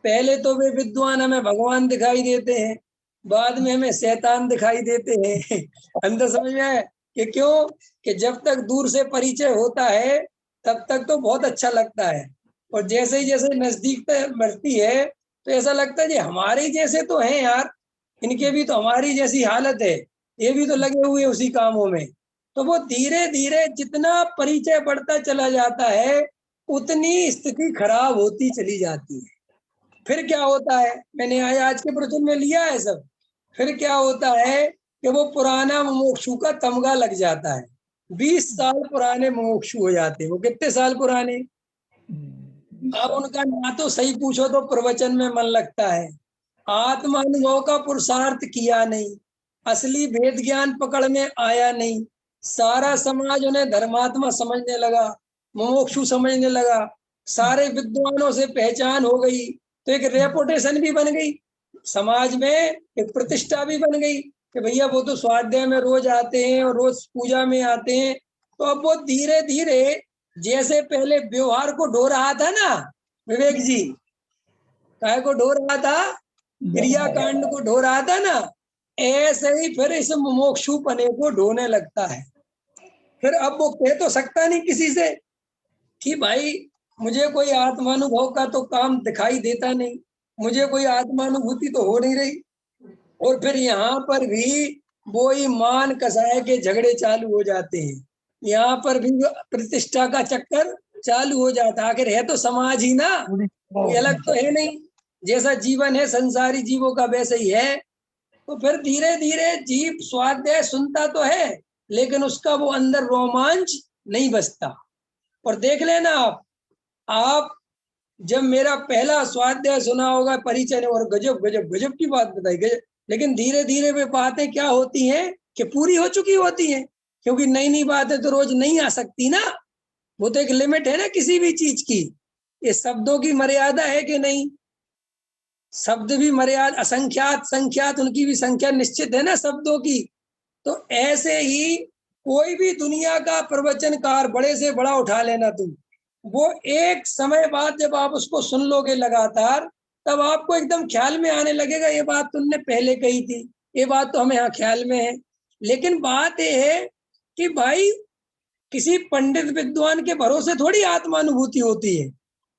पहले तो वे विद्वान हमें भगवान दिखाई देते हैं, बाद में हमें शैतान दिखाई देते हैं। अंदर समझ में आया कि क्यों? कि जब तक दूर से परिचय होता है तब तक तो बहुत अच्छा लगता है, और जैसे ही जैसे नजदीक बढ़ती है तो ऐसा लगता है कि हमारे जैसे तो हैं यार, इनके भी तो हमारी जैसी हालत है, ये भी तो लगे हुए उसी कामों में। तो वो धीरे धीरे जितना परिचय बढ़ता चला जाता है उतनी स्थिति खराब होती चली जाती है। फिर क्या होता है, मैंने आज के प्रवचन में लिया है सब। फिर क्या होता है कि वो पुराना मुमुक्षु का तमगा लग जाता है। 20 साल पुराने मुमुक्षु हो जाते हैं। वो कितने साल पुराने? अब उनका ना तो सही पूछो तो प्रवचन में मन लगता है, आत्मानुभव का पुरुषार्थ किया नहीं, असली भेद ज्ञान पकड़ में आया नहीं, सारा समाज उन्हें धर्मात्मा समझने लगा, मुमुक्षु समझने लगा, सारे विद्वानों से पहचान हो गई, तो एक रेपुटेशन भी बन गई समाज में, एक प्रतिष्ठा भी बन गई कि भैया वो तो स्वाध्याय में रोज आते हैं और रोज पूजा में आते हैं। तो अब वो धीरे धीरे जैसे पहले व्यवहार को ढो रहा था ना विवेक जी, काय को ढो रहा था, क्रिया कांड को ढो रहा था ना, ऐसे ही फिर इस मुमुक्षुपने को ढोने लगता है। फिर अब वो कह तो सकता नहीं किसी से कि भाई मुझे कोई आत्मानुभव का तो काम दिखाई देता नहीं, मुझे कोई आत्मानुभूति तो हो नहीं रही। और फिर यहाँ पर भी वो ही मान कसाय के झगड़े चालू हो जाते हैं, यहाँ पर भी प्रतिष्ठा का चक्कर चालू हो जाता है। आखिर है तो समाज ही ना, कोई अलग तो है नहीं। जैसा जीवन है संसारी जीवों का वैसे ही है। तो फिर धीरे धीरे जीव स्वाध्याय सुनता तो है लेकिन उसका वो अंदर रोमांच नहीं बचता। और देख लेना आप जब मेरा पहला स्वाध्याय सुना होगा परिचय ने, और गजब गजब गजब की बात बताई, गजब। लेकिन धीरे धीरे वे बातें क्या होती हैं कि पूरी हो चुकी होती हैं, क्योंकि नई नई बातें तो रोज नहीं आ सकती ना। वो तो एक लिमिट है ना किसी भी चीज की। ये शब्दों की मर्यादा है कि नहीं? शब्द भी मर्यादा, असंख्यात संख्यात उनकी भी संख्या निश्चित है ना शब्दों की। तो ऐसे ही कोई भी दुनिया का प्रवचनकार बड़े से बड़ा उठा लेना तुम, वो एक समय बाद जब आप उसको सुन लोगे लगातार, तब आपको एकदम ख्याल में आने लगेगा ये बात तुमने पहले कही थी, ये बात तो हमें यहाँ ख्याल में है। लेकिन बात यह है कि भाई किसी पंडित विद्वान के भरोसे थोड़ी आत्मानुभूति होती है,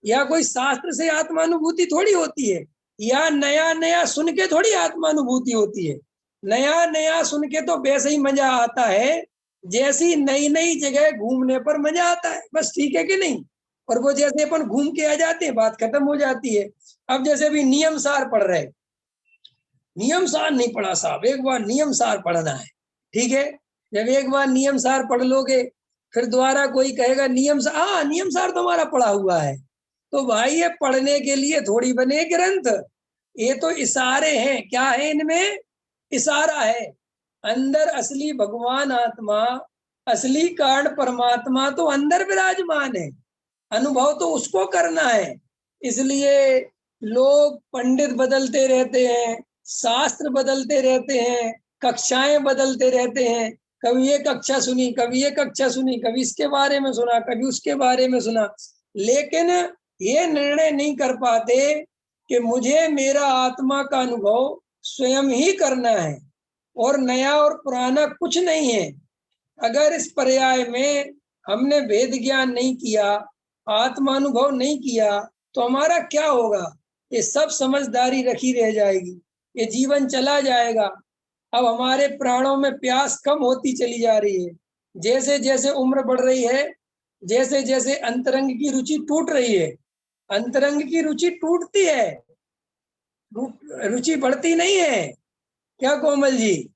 या कोई शास्त्र से आत्मानुभूति थोड़ी होती है, या नया नया सुन के थोड़ी आत्मानुभूति होती है। नया नया सुन के तो वैसे ही मजा आता है जैसी नई नई जगह घूमने पर मजा आता है, बस। ठीक है कि नहीं? और वो जैसे अपन घूम के आ जाते हैं बात खत्म हो जाती है। अब जैसे अभी नियम सार पढ़ रहे, नियम सार नहीं पढ़ा साहब, एक बार नियम सार पढ़ना है, ठीक है। जब एक बार नियम सार पढ़ लोगे फिर दोबारा कोई कहेगा नियम सार, हाँ नियम सार तो हमारा पढ़ा हुआ है। तो भाई ये पढ़ने के लिए थोड़ी बने ग्रंथ, ये तो इशारे हैं। क्या है इनमें? इशारा है। अंदर असली भगवान आत्मा, असली कारण परमात्मा तो अंदर विराजमान है, अनुभव तो उसको करना है। इसलिए लोग पंडित बदलते रहते हैं, शास्त्र बदलते रहते हैं, कक्षाएं बदलते रहते हैं, कभी ये कक्षा सुनी, कभी ये कक्षा सुनी, कभी इसके बारे में सुना, कभी उसके बारे में सुना, लेकिन ये निर्णय नहीं कर पाते कि मुझे मेरा आत्मा का अनुभव स्वयं ही करना है और नया और पुराना कुछ नहीं है। अगर इस पर्याय में हमने वेद ज्ञान नहीं किया, आत्मानुभव नहीं किया, तो हमारा क्या होगा? ये सब समझदारी रखी रह जाएगी, ये जीवन चला जाएगा। अब हमारे प्राणों में प्यास कम होती चली जा रही है, जैसे जैसे उम्र बढ़ रही है, जैसे जैसे अंतरंग की रुचि टूट रही है। अंतरंग की रुचि टूटती है, रुचि बढ़ती नहीं है। क्या कोमल जी,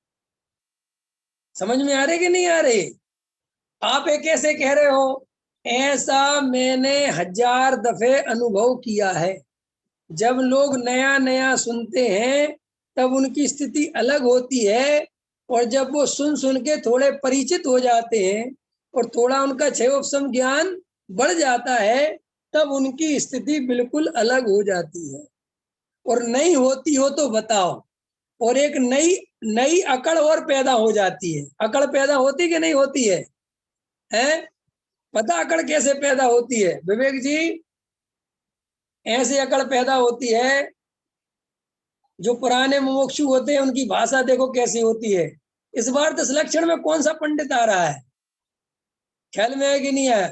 समझ में आ रहे कि नहीं आ रहे? आप एक ऐसे कह रहे हो, ऐसा मैंने 1000 दफे अनुभव किया है। जब लोग नया नया सुनते हैं तब उनकी स्थिति अलग होती है, और जब वो सुन सुन के थोड़े परिचित हो जाते हैं और थोड़ा उनका क्षयोपशम ज्ञान बढ़ जाता है, तब उनकी स्थिति बिल्कुल अलग हो जाती है। और नहीं होती हो तो बताओ। और एक नई नई अकड़ और पैदा हो जाती है। अकड़ पैदा होती कि नहीं होती है? हैं? पता अकड़ कैसे पैदा होती है विवेक जी? ऐसे अकड़ पैदा होती है, जो पुराने मुमुक्षु होते हैं उनकी भाषा देखो कैसी होती है। इस बार 10 लक्षण में कौन सा पंडित आ रहा है, ख्याल में है कि नहीं है?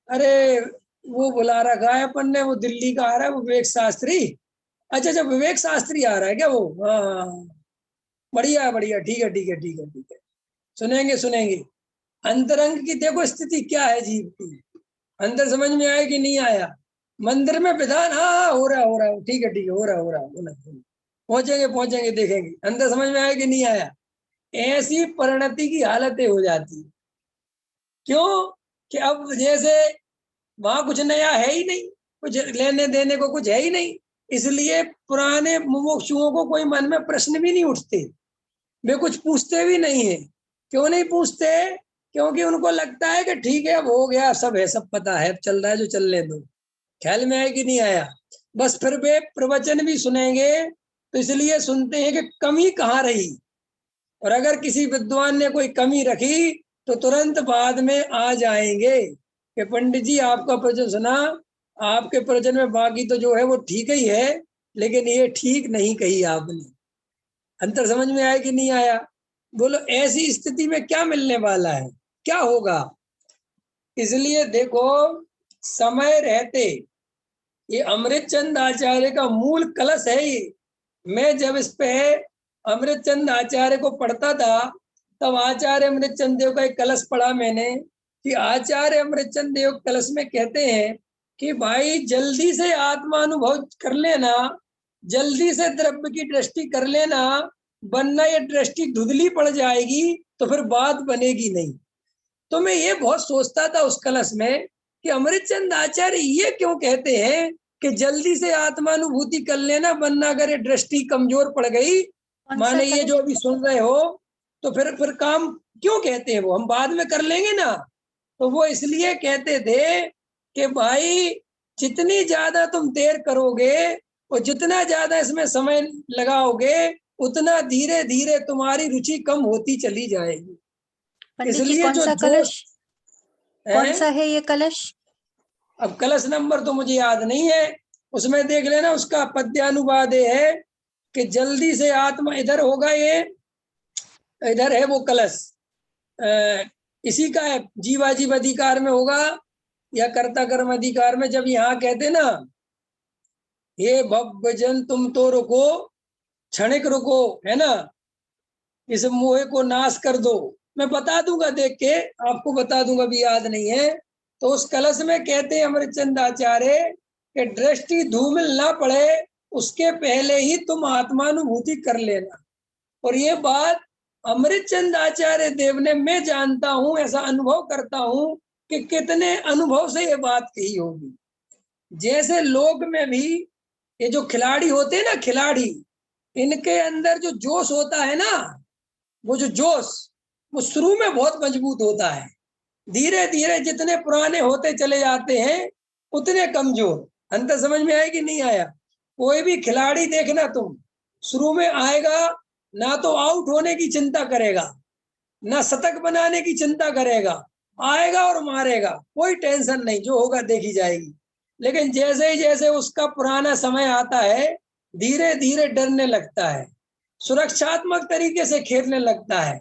अरे वो बुला रखा है अपन ने, वो दिल्ली का आ रहा है, वो विवेक शास्त्री। अच्छा अच्छा, विवेक शास्त्री आ रहा है क्या वो? हाँ, बढ़िया बढ़िया, ठीक है ठीक है ठीक है ठीक है, सुनेंगे सुनेंगे। अंतरंग की देखो स्थिति क्या है जीव की, अंदर समझ में आया कि नहीं आया? मंदिर में विधान, हाँ हो रहा हो रहा, ठीक है ठीक है, हो रहा हो रहा हो रहा, पहुंचेंगे पहुंचेंगे, देखेंगे अंदर समझ में आया कि नहीं आया। ऐसी परिणति की हालतें हो जाती है। क्यों? कि अब जैसे वहां कुछ नया है ही नहीं, कुछ लेने देने को कुछ है ही नहीं, इसलिए पुराने मुमुक्षुओं को कोई मन में प्रश्न भी नहीं उठते, वे कुछ पूछते भी नहीं है। क्यों नहीं पूछते? क्योंकि उनको लगता है कि ठीक है, अब हो गया, सब है, सब पता है, अब चल रहा है जो चलने दो। ख्याल में है कि नहीं आया? बस फिर वे प्रवचन भी सुनेंगे तो इसलिए सुनते हैं कि कमी कहाँ रही, और अगर किसी विद्वान ने कोई कमी रखी तो तुरंत बाद में आ जाएंगे कि पंडित जी आपका प्रवचन सुना, आपके प्रवचन में बाकी तो जो है वो ठीक ही है, लेकिन ये ठीक नहीं कही आपने। अंतर समझ में आया कि नहीं आया? बोलो ऐसी स्थिति में क्या मिलने वाला है, क्या होगा? इसलिए देखो, समय रहते, ये अमृतचंद आचार्य का मूल कलश है ये। मैं जब इस पे अमृतचंद आचार्य को पढ़ता था, तब आचार्य अमृतचंद देव का एक कलश पढ़ा मैंने, कि आचार्य अमृतचंद देव कलश में कहते हैं कि भाई जल्दी से आत्मानुभव कर लेना, जल्दी से द्रव्य की दृष्टि कर लेना, वरना ये दृष्टि धुंधली पड़ जाएगी तो फिर बात बनेगी नहीं। तो मैं ये बहुत सोचता था उस कलश में कि अमृतचंद आचार्य ये क्यों कहते हैं कि जल्दी से आत्मानुभूति कर लेना, वरना अगर ये दृष्टि कमजोर पड़ गई, माने ये जो अभी सुन रहे हो, तो फिर काम क्यों कहते हैं वो, हम बाद में कर लेंगे ना। तो वो इसलिए कहते थे कि भाई जितनी ज्यादा तुम देर करोगे और जितना ज्यादा इसमें समय लगाओगे, उतना धीरे धीरे तुम्हारी रुचि कम होती चली जाएगी। पंडित जी इसलिए कौन जो सा जोश कलश, कौन है, सा है ये कलश? अब कलश नंबर तो मुझे याद नहीं है, उसमें देख लेना, उसका पद्यानुवाद है कि जल्दी से आत्मा, इधर होगा ये, इधर है वो कलश, इसी का है, जीवाजीव अधिकार में होगा या कर्ता कर्म अधिकार में। जब यहाँ कहते ना, हे भवजन तुम तो रुको, क्षणिक रुको, है ना, इस मोह को नाश कर दो। मैं बता दूंगा, देख के आपको बता दूंगा, भी याद नहीं है। तो उस कलश में कहते हैं अमृतचंद आचार्य कि दृष्टि धूमिल ना पड़े उसके पहले ही तुम आत्मानुभूति कर लेना। और ये बात अमृतचंद आचार्य देव ने, मैं जानता हूं, ऐसा अनुभव करता हूं कि कितने अनुभव से ये बात कही होगी। जैसे लोग में भी ये जो खिलाड़ी होते हैं ना, खिलाड़ी, इनके अंदर जो जोश होता है ना, वो जो जोश, वो शुरू में बहुत मजबूत होता है, धीरे धीरे जितने पुराने होते चले जाते हैं उतने कमजोर। अंतर समझ में आया कि नहीं आया? कोई भी खिलाड़ी देखना तुम, शुरू में आएगा ना तो आउट होने की चिंता करेगा, ना शतक बनाने की चिंता करेगा, आएगा और मारेगा, कोई टेंशन नहीं, जो होगा देखी जाएगी। लेकिन जैसे ही जैसे उसका पुराना समय आता है, धीरे धीरे डरने लगता है, सुरक्षात्मक तरीके से खेलने लगता है।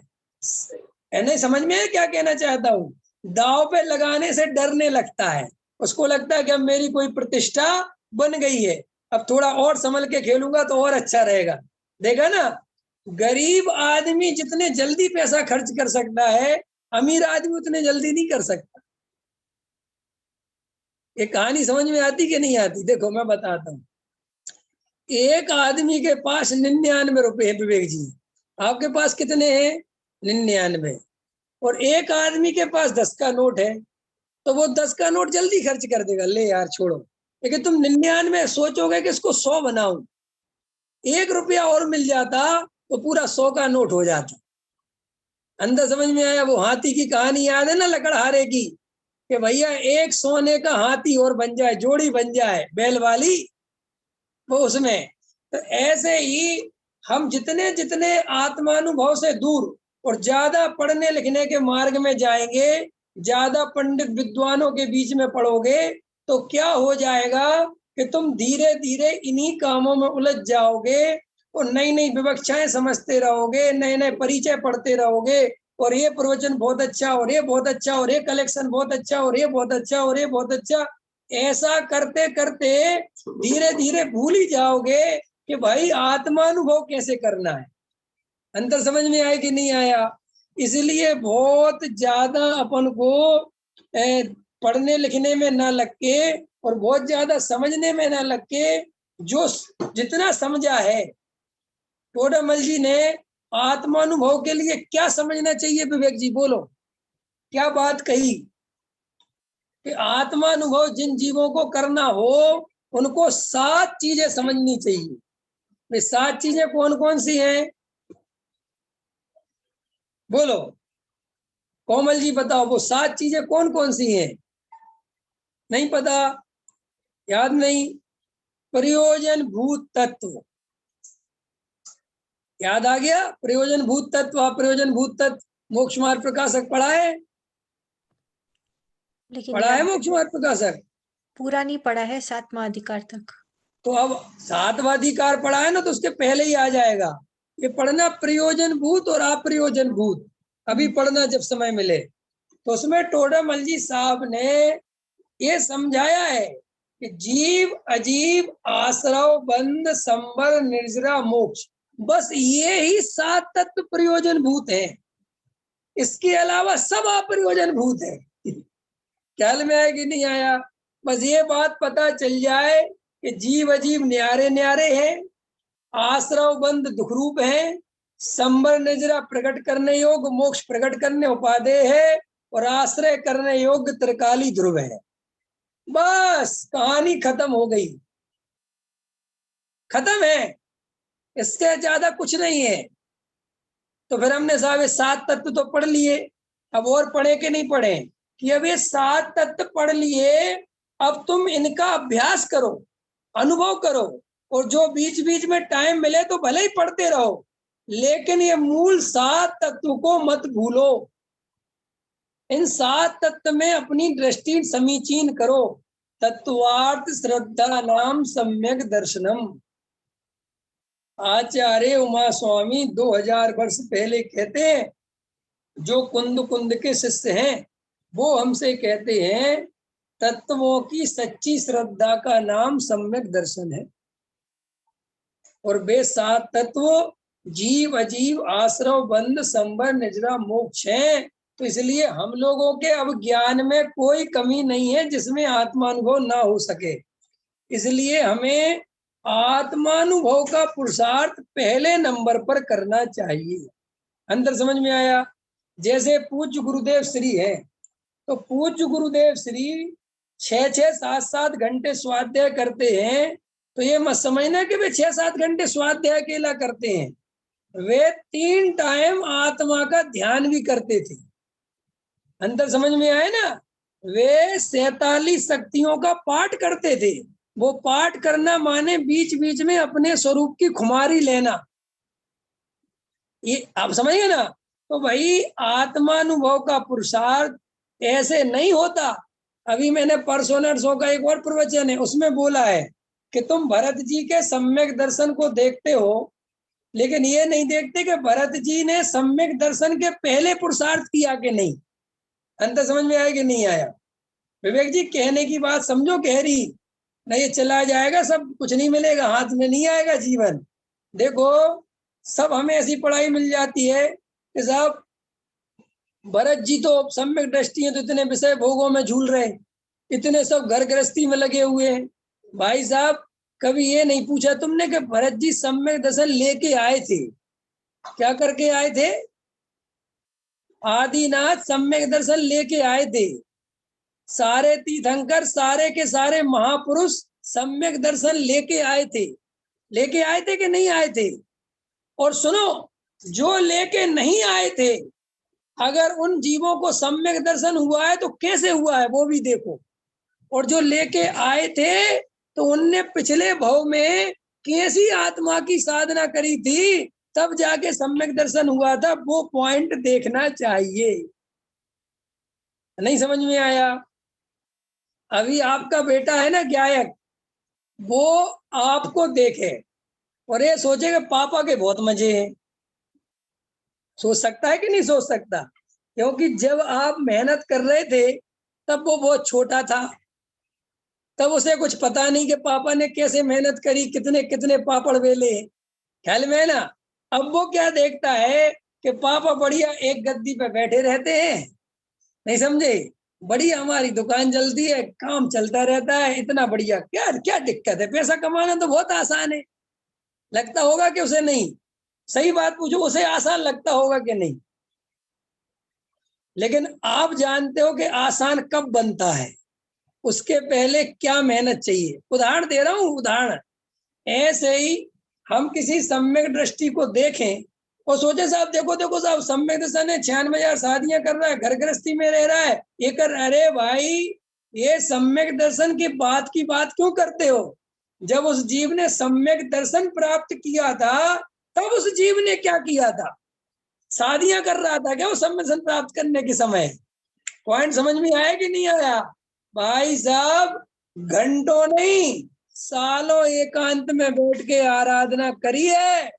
नहीं समझ में है क्या कहना चाहता हूँ? दाव पे लगाने से डरने लगता है, उसको लगता है कि अब मेरी कोई प्रतिष्ठा बन गई है, अब थोड़ा और संभल के खेलूंगा तो और अच्छा रहेगा। देखा ना, गरीब आदमी जितने जल्दी पैसा खर्च कर सकता है, अमीर आदमी उतने जल्दी नहीं कर सकता। ये कहानी समझ में आती कि नहीं आती? देखो मैं बताता हूँ। एक आदमी के पास 99 रुपए है विवेक जी, आपके पास कितने हैं? 99। और एक आदमी के पास 10 का नोट है, तो वो 10 का नोट जल्दी खर्च कर देगा, ले यार छोड़ो। लेकिन तुम 99 सोचोगे कि इसको 100 बनाऊं, 1 रुपया और मिल जाता तो पूरा 100 का नोट हो जाता। अंदर समझ में आया? वो हाथी की कहानी याद है ना, लकड़हारे की, कि भैया एक सोने का हाथी और बन जाए, जोड़ी बन जाए बैल वाली, वो उसमें। तो ऐसे ही हम जितने जितने आत्मानुभव से दूर और ज्यादा पढ़ने लिखने के मार्ग में जाएंगे, ज्यादा पंडित विद्वानों के बीच में पढ़ोगे तो क्या हो जाएगा कि तुम धीरे धीरे इन्हीं कामों में उलझ जाओगे और नई नई विवक्षाएं समझते रहोगे, नए नए परिचय पढ़ते रहोगे, और ये प्रवचन बहुत अच्छा, और ये बहुत अच्छा, और ये कलेक्शन बहुत अच्छा, और ये बहुत अच्छा, और ये बहुत अच्छा। ऐसा करते करते धीरे धीरे भूल ही जाओगे कि भाई आत्मानुभव कैसे करना है। अंतर समझ में आया कि नहीं आया? इसलिए बहुत ज्यादा अपन को पढ़ने लिखने में ना लग के और बहुत ज्यादा समझने में ना लग के, जो जितना समझा है, टोडामल जी ने आत्मानुभव के लिए क्या समझना चाहिए, विवेक जी बोलो क्या बात कही कि आत्मानुभव जिन जीवों को करना हो उनको 7 चीजें समझनी चाहिए। वे 7 चीजें कौन कौन सी हैं बोलो, कोमल जी बताओ, वो 7 चीजें कौन कौन सी हैं? नहीं पता, याद नहीं? प्रयोजन भूत तत्व याद आ गया? प्रयोजन भूत तत्व, अप्रयोजन भूत तत्व मोक्ष मार्ग प्रकाशक पढ़ा है? लेकिन पढ़ा है याद मोक्ष मार्ग प्रकाशक? पूरा नहीं पढ़ा है 7वां अधिकार तक। तो अब 7वां अधिकार पढ़ा है ना, तो उसके पहले ही आ जाएगा ये पढ़ना, प्रयोजन भूत और अप्रयोजन भूत। अभी पढ़ना जब समय मिले। तो उसमें टोडामल जी साहब ने ये समझाया है कि जीव अजीव आश्रव बंध संबर निर्जरा मोक्ष, बस ये ही 7 तत्व प्रयोजन भूत है, इसके अलावा सब अप्रयोजन भूत है। ख्याल में आया कि नहीं आया? बस ये बात पता चल जाए कि जीव अजीव न्यारे न्यारे हैं, आश्रव बंध दुखरूप है, संबर निजरा प्रकट करने योग मोक्ष प्रकट करने उपादेय है, और आश्रय करने योग्य त्रिकाली ध्रुव है। बस कहानी खत्म हो गई, खत्म है, इससे ज्यादा कुछ नहीं है। तो फिर हमने साहब ये 7 तत्व तो पढ़ लिए, अब और पढ़े कि नहीं पढ़े? कि अब ये 7 तत्व पढ़ लिए, अब तुम इनका अभ्यास करो, अनुभव करो, और जो बीच बीच में टाइम मिले तो भले ही पढ़ते रहो, लेकिन ये मूल 7 तत्व को मत भूलो। इन 7 तत्व में अपनी दृष्टि समीचीन करो। तत्वार्थ श्रद्धा नाम सम्यक दर्शनम। आचार्य उमा स्वामी 2000 वर्ष पहले कहते हैं, जो कुंद कुंद के शिष्य हैं वो हमसे कहते हैं, तत्वों की सच्ची श्रद्धा का नाम सम्यक दर्शन है। और वे 7 तत्व जीव अजीव आश्रव बंध संबर निजरा मोक्ष हैं। तो इसलिए हम लोगों के अब ज्ञान में कोई कमी नहीं है जिसमें आत्मानुभव ना हो सके। इसलिए हमें आत्मानुभव का पुरुषार्थ पहले नंबर पर करना चाहिए। अंदर समझ में आया? जैसे पूज्य गुरुदेव श्री है, तो पूज्य गुरुदेव श्री 6-6, 7-7 घंटे स्वाध्याय करते हैं। तो ये मत समझना कि वे 6-7 घंटे स्वाध्याय अकेला करते हैं, वे 3 टाइम आत्मा का ध्यान भी करते थे। अंदर समझ में आए ना? वे 47 शक्तियों का पाठ करते थे। वो पाठ करना माने बीच बीच में अपने स्वरूप की खुमारी लेना, ये आप समझिए ना? तो भाई आत्मानुभव का पुरुषार्थ ऐसे नहीं होता। अभी मैंने परसों नरसों का एक और प्रवचन है, उसमें बोला है कि तुम भरत जी के सम्यक दर्शन को देखते हो, लेकिन ये नहीं देखते कि भरत जी ने सम्यक दर्शन के पहले पुरुषार्थ किया कि नहीं। अंतर समझ में आया कि नहीं आया? विवेक जी कहने की बात समझो, कह रही नहीं ये चला जाएगा, सब कुछ नहीं मिलेगा, हाथ में नहीं आएगा जीवन। देखो सब हमें ऐसी पढ़ाई मिल जाती है कि साहब भरत जी तो सम्यक दृष्टि है, तो इतने विषय भोगों में झूल रहे, इतने सब घर गृहस्थी में लगे हुए हैं। भाई साहब कभी ये नहीं पूछा तुमने कि भरत जी सम्यक दर्शन लेके आए थे, क्या करके आए थे? आदिनाथ सम्यक दर्शन लेके आए थे। सारे तीर्थंकर, सारे के सारे महापुरुष सम्यक दर्शन लेके आए थे। लेके आए थे कि नहीं आए थे? और सुनो, जो लेके नहीं आए थे, अगर उन जीवों को सम्यक दर्शन हुआ है तो कैसे हुआ है वो भी देखो। और जो लेके आए थे तो उनने पिछले भव में कैसी आत्मा की साधना करी थी, तब जाके सम्यक दर्शन हुआ था, वो पॉइंट देखना चाहिए। नहीं समझ में आया? अभी आपका बेटा है ना गायक, वो आपको देखे और ये सोचे कि पापा के बहुत मजे हैं। सोच सकता है कि नहीं सोच सकता? क्योंकि जब आप मेहनत कर रहे थे तब वो बहुत छोटा था, तब उसे कुछ पता नहीं कि पापा ने कैसे मेहनत करी, कितने कितने पापड़ बेले। ख्याल में है ना? अब वो क्या देखता है कि पापा बढ़िया एक गद्दी पे बैठे रहते हैं, नहीं समझे, बढ़िया हमारी दुकान चलती है, काम चलता रहता है, इतना बढ़िया, क्या क्या दिक्कत है, पैसा कमाना तो बहुत आसान है। लगता होगा कि उसे नहीं? सही बात पूछो, उसे आसान लगता होगा कि नहीं? लेकिन आप जानते हो कि आसान कब बनता है, उसके पहले क्या मेहनत चाहिए। उदाहरण दे रहा हूं, उदाहरण। ऐसे ही हम किसी सम्यक दृष्टि को देखें और सोचे साहब देखो देखो साहब सम्यक दर्शन है, 96,000 शादियां कर रहा है, घर गृहस्थी में रह रहा है, ये कर। अरे भाई, ये सम्यक दर्शन की बात क्यों करते हो? जब उस जीव ने सम्यक दर्शन प्राप्त किया था तब उस जीव ने क्या किया था? शादियां कर रहा था क्या वो सम्यक दर्शन प्राप्त करने के समय? पॉइंट समझ में आया कि नहीं आया? भाई साहब, घंटों नहीं, सालों एकांत में बैठ के आराधना करी है,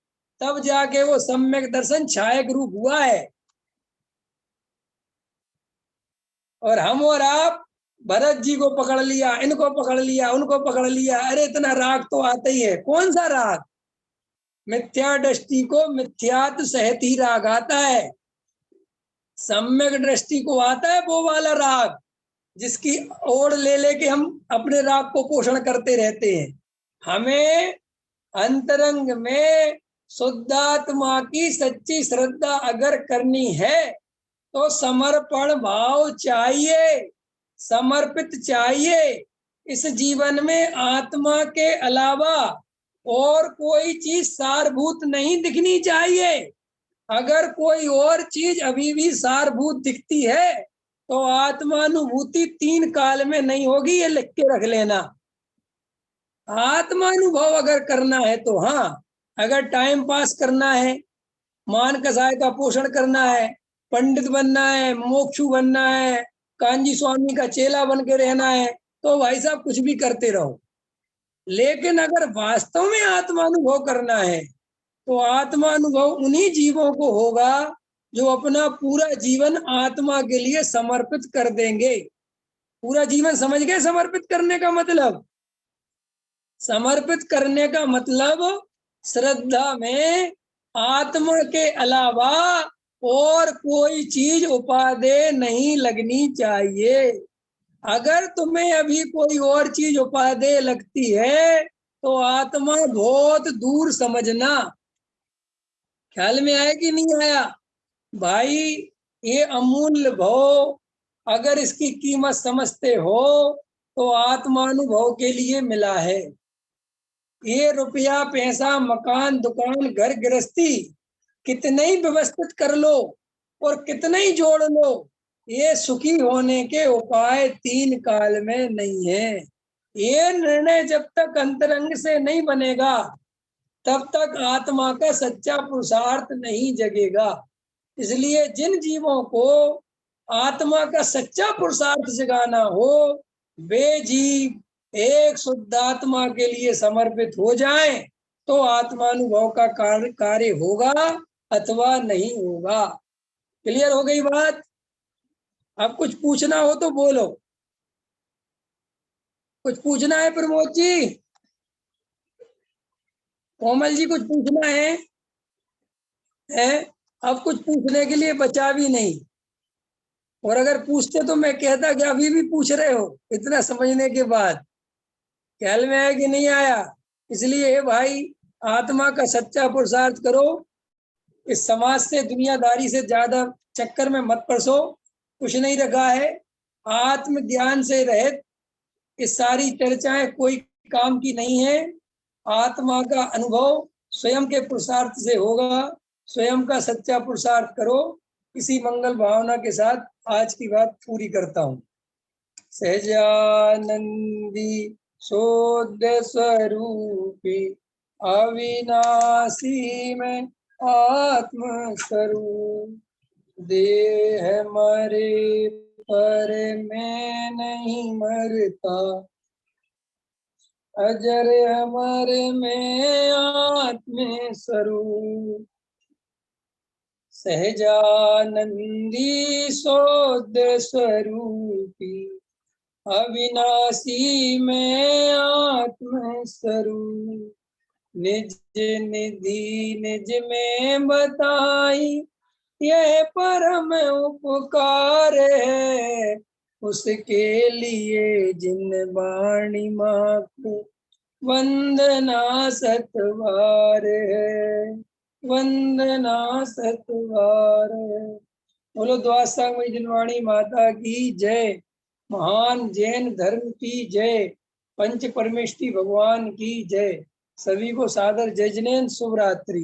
तब जाके वो सम्यक दर्शन छायक रूप हुआ है। और हम और आप भरत जी को पकड़ लिया, इनको पकड़ लिया, उनको पकड़ लिया, अरे इतना राग तो आता ही है। कौन सा राग? मिथ्या दृष्टि को मिथ्यात सहित ही राग आता है। सम्यक दृष्टि को आता है वो वाला राग जिसकी ओर ले लेके हम अपने राग को पोषण करते रहते हैं। हमें अंतरंग में शुद्धात्मा की सच्ची श्रद्धा अगर करनी है तो समर्पण भाव चाहिए, समर्पित चाहिए। इस जीवन में आत्मा के अलावा और कोई चीज सारभूत नहीं दिखनी चाहिए। अगर कोई और चीज अभी भी सारभूत दिखती है तो आत्मानुभूति 3 काल में नहीं होगी, ये लिख के रख लेना। आत्मानुभव अगर करना है तो हाँ, अगर टाइम पास करना है, मान कसाय का पोषण करना है, पंडित बनना है, मोक्षु बनना है, कांजी स्वामी का चेला बन के रहना है, तो भाई साहब कुछ भी करते रहो। लेकिन अगर वास्तव में आत्मानुभव करना है तो आत्मानुभव उन्हीं जीवों को होगा जो अपना पूरा जीवन आत्मा के लिए समर्पित कर देंगे। पूरा जीवन समझ गए समर्पित करने का मतलब? समर्पित करने का मतलब श्रद्धा में आत्मा के अलावा और कोई चीज उपादेय नहीं लगनी चाहिए। अगर तुम्हें अभी कोई और चीज उपादेय लगती है तो आत्मा बहुत दूर समझना। ख्याल में आया कि नहीं आया? भाई, ये अमूल्य भव अगर इसकी कीमत समझते हो तो आत्मानुभव के लिए मिला है। ये रुपया पैसा मकान दुकान घर गृहस्थी कितने ही व्यवस्थित कर लो और कितने ही जोड़ लो, ये सुखी होने के उपाय 3 काल में नहीं है। ये निर्णय जब तक अंतरंग से नहीं बनेगा तब तक आत्मा का सच्चा पुरुषार्थ नहीं जगेगा। इसलिए जिन जीवों को आत्मा का सच्चा पुरुषार्थ जगाना हो वे जीव एक शुद्धात्मा के लिए समर्पित हो जाएं तो आत्मानुभव का कार्य होगा अथवा नहीं होगा। क्लियर हो गई बात? अब कुछ पूछना हो तो बोलो। कुछ पूछना है प्रमोद जी, कोमल जी, कुछ पूछना है? अब कुछ पूछने के लिए बचा भी नहीं, और अगर पूछते तो मैं कहता कि अभी भी पूछ रहे हो इतना समझने के बाद। ख्याल में आया कि नहीं आया? इसलिए भाई, आत्मा का सच्चा पुरुषार्थ करो, इस समाज से दुनियादारी से ज्यादा चक्कर में मत फंसो। कुछ नहीं रखा है, आत्म ज्ञान से रहित ये सारी चर्चाएं कोई काम की नहीं है। आत्मा का अनुभव स्वयं के पुरुषार्थ से होगा। स्वयं का सच्चा पुरुषार्थ करो। इसी मंगल भावना के साथ आज की बात पूरी करता हूँ। सहजानंदी शोध स्वरूपी अविनाशी में आत्म स्वरूप, देह मरे पर मैं नहीं मरता, अजर अमर में आत्म स्वरूप, सहजानंदी शोध स्वरूपी, अविनाशी में आत्म स्वरूप, निज निधि निज में बताई, यह परम उपकार है, उसके लिए जिन वाणी मात वंदना सतवार है, वंदना सतवार है। बोलो द्वासांग में जिनवाणी माता की जय, महान जैन धर्म की जय, पंच परमेष्टि भगवान की जय। सभी को सादर जय जिनेन्द्र, शुभ रात्रि।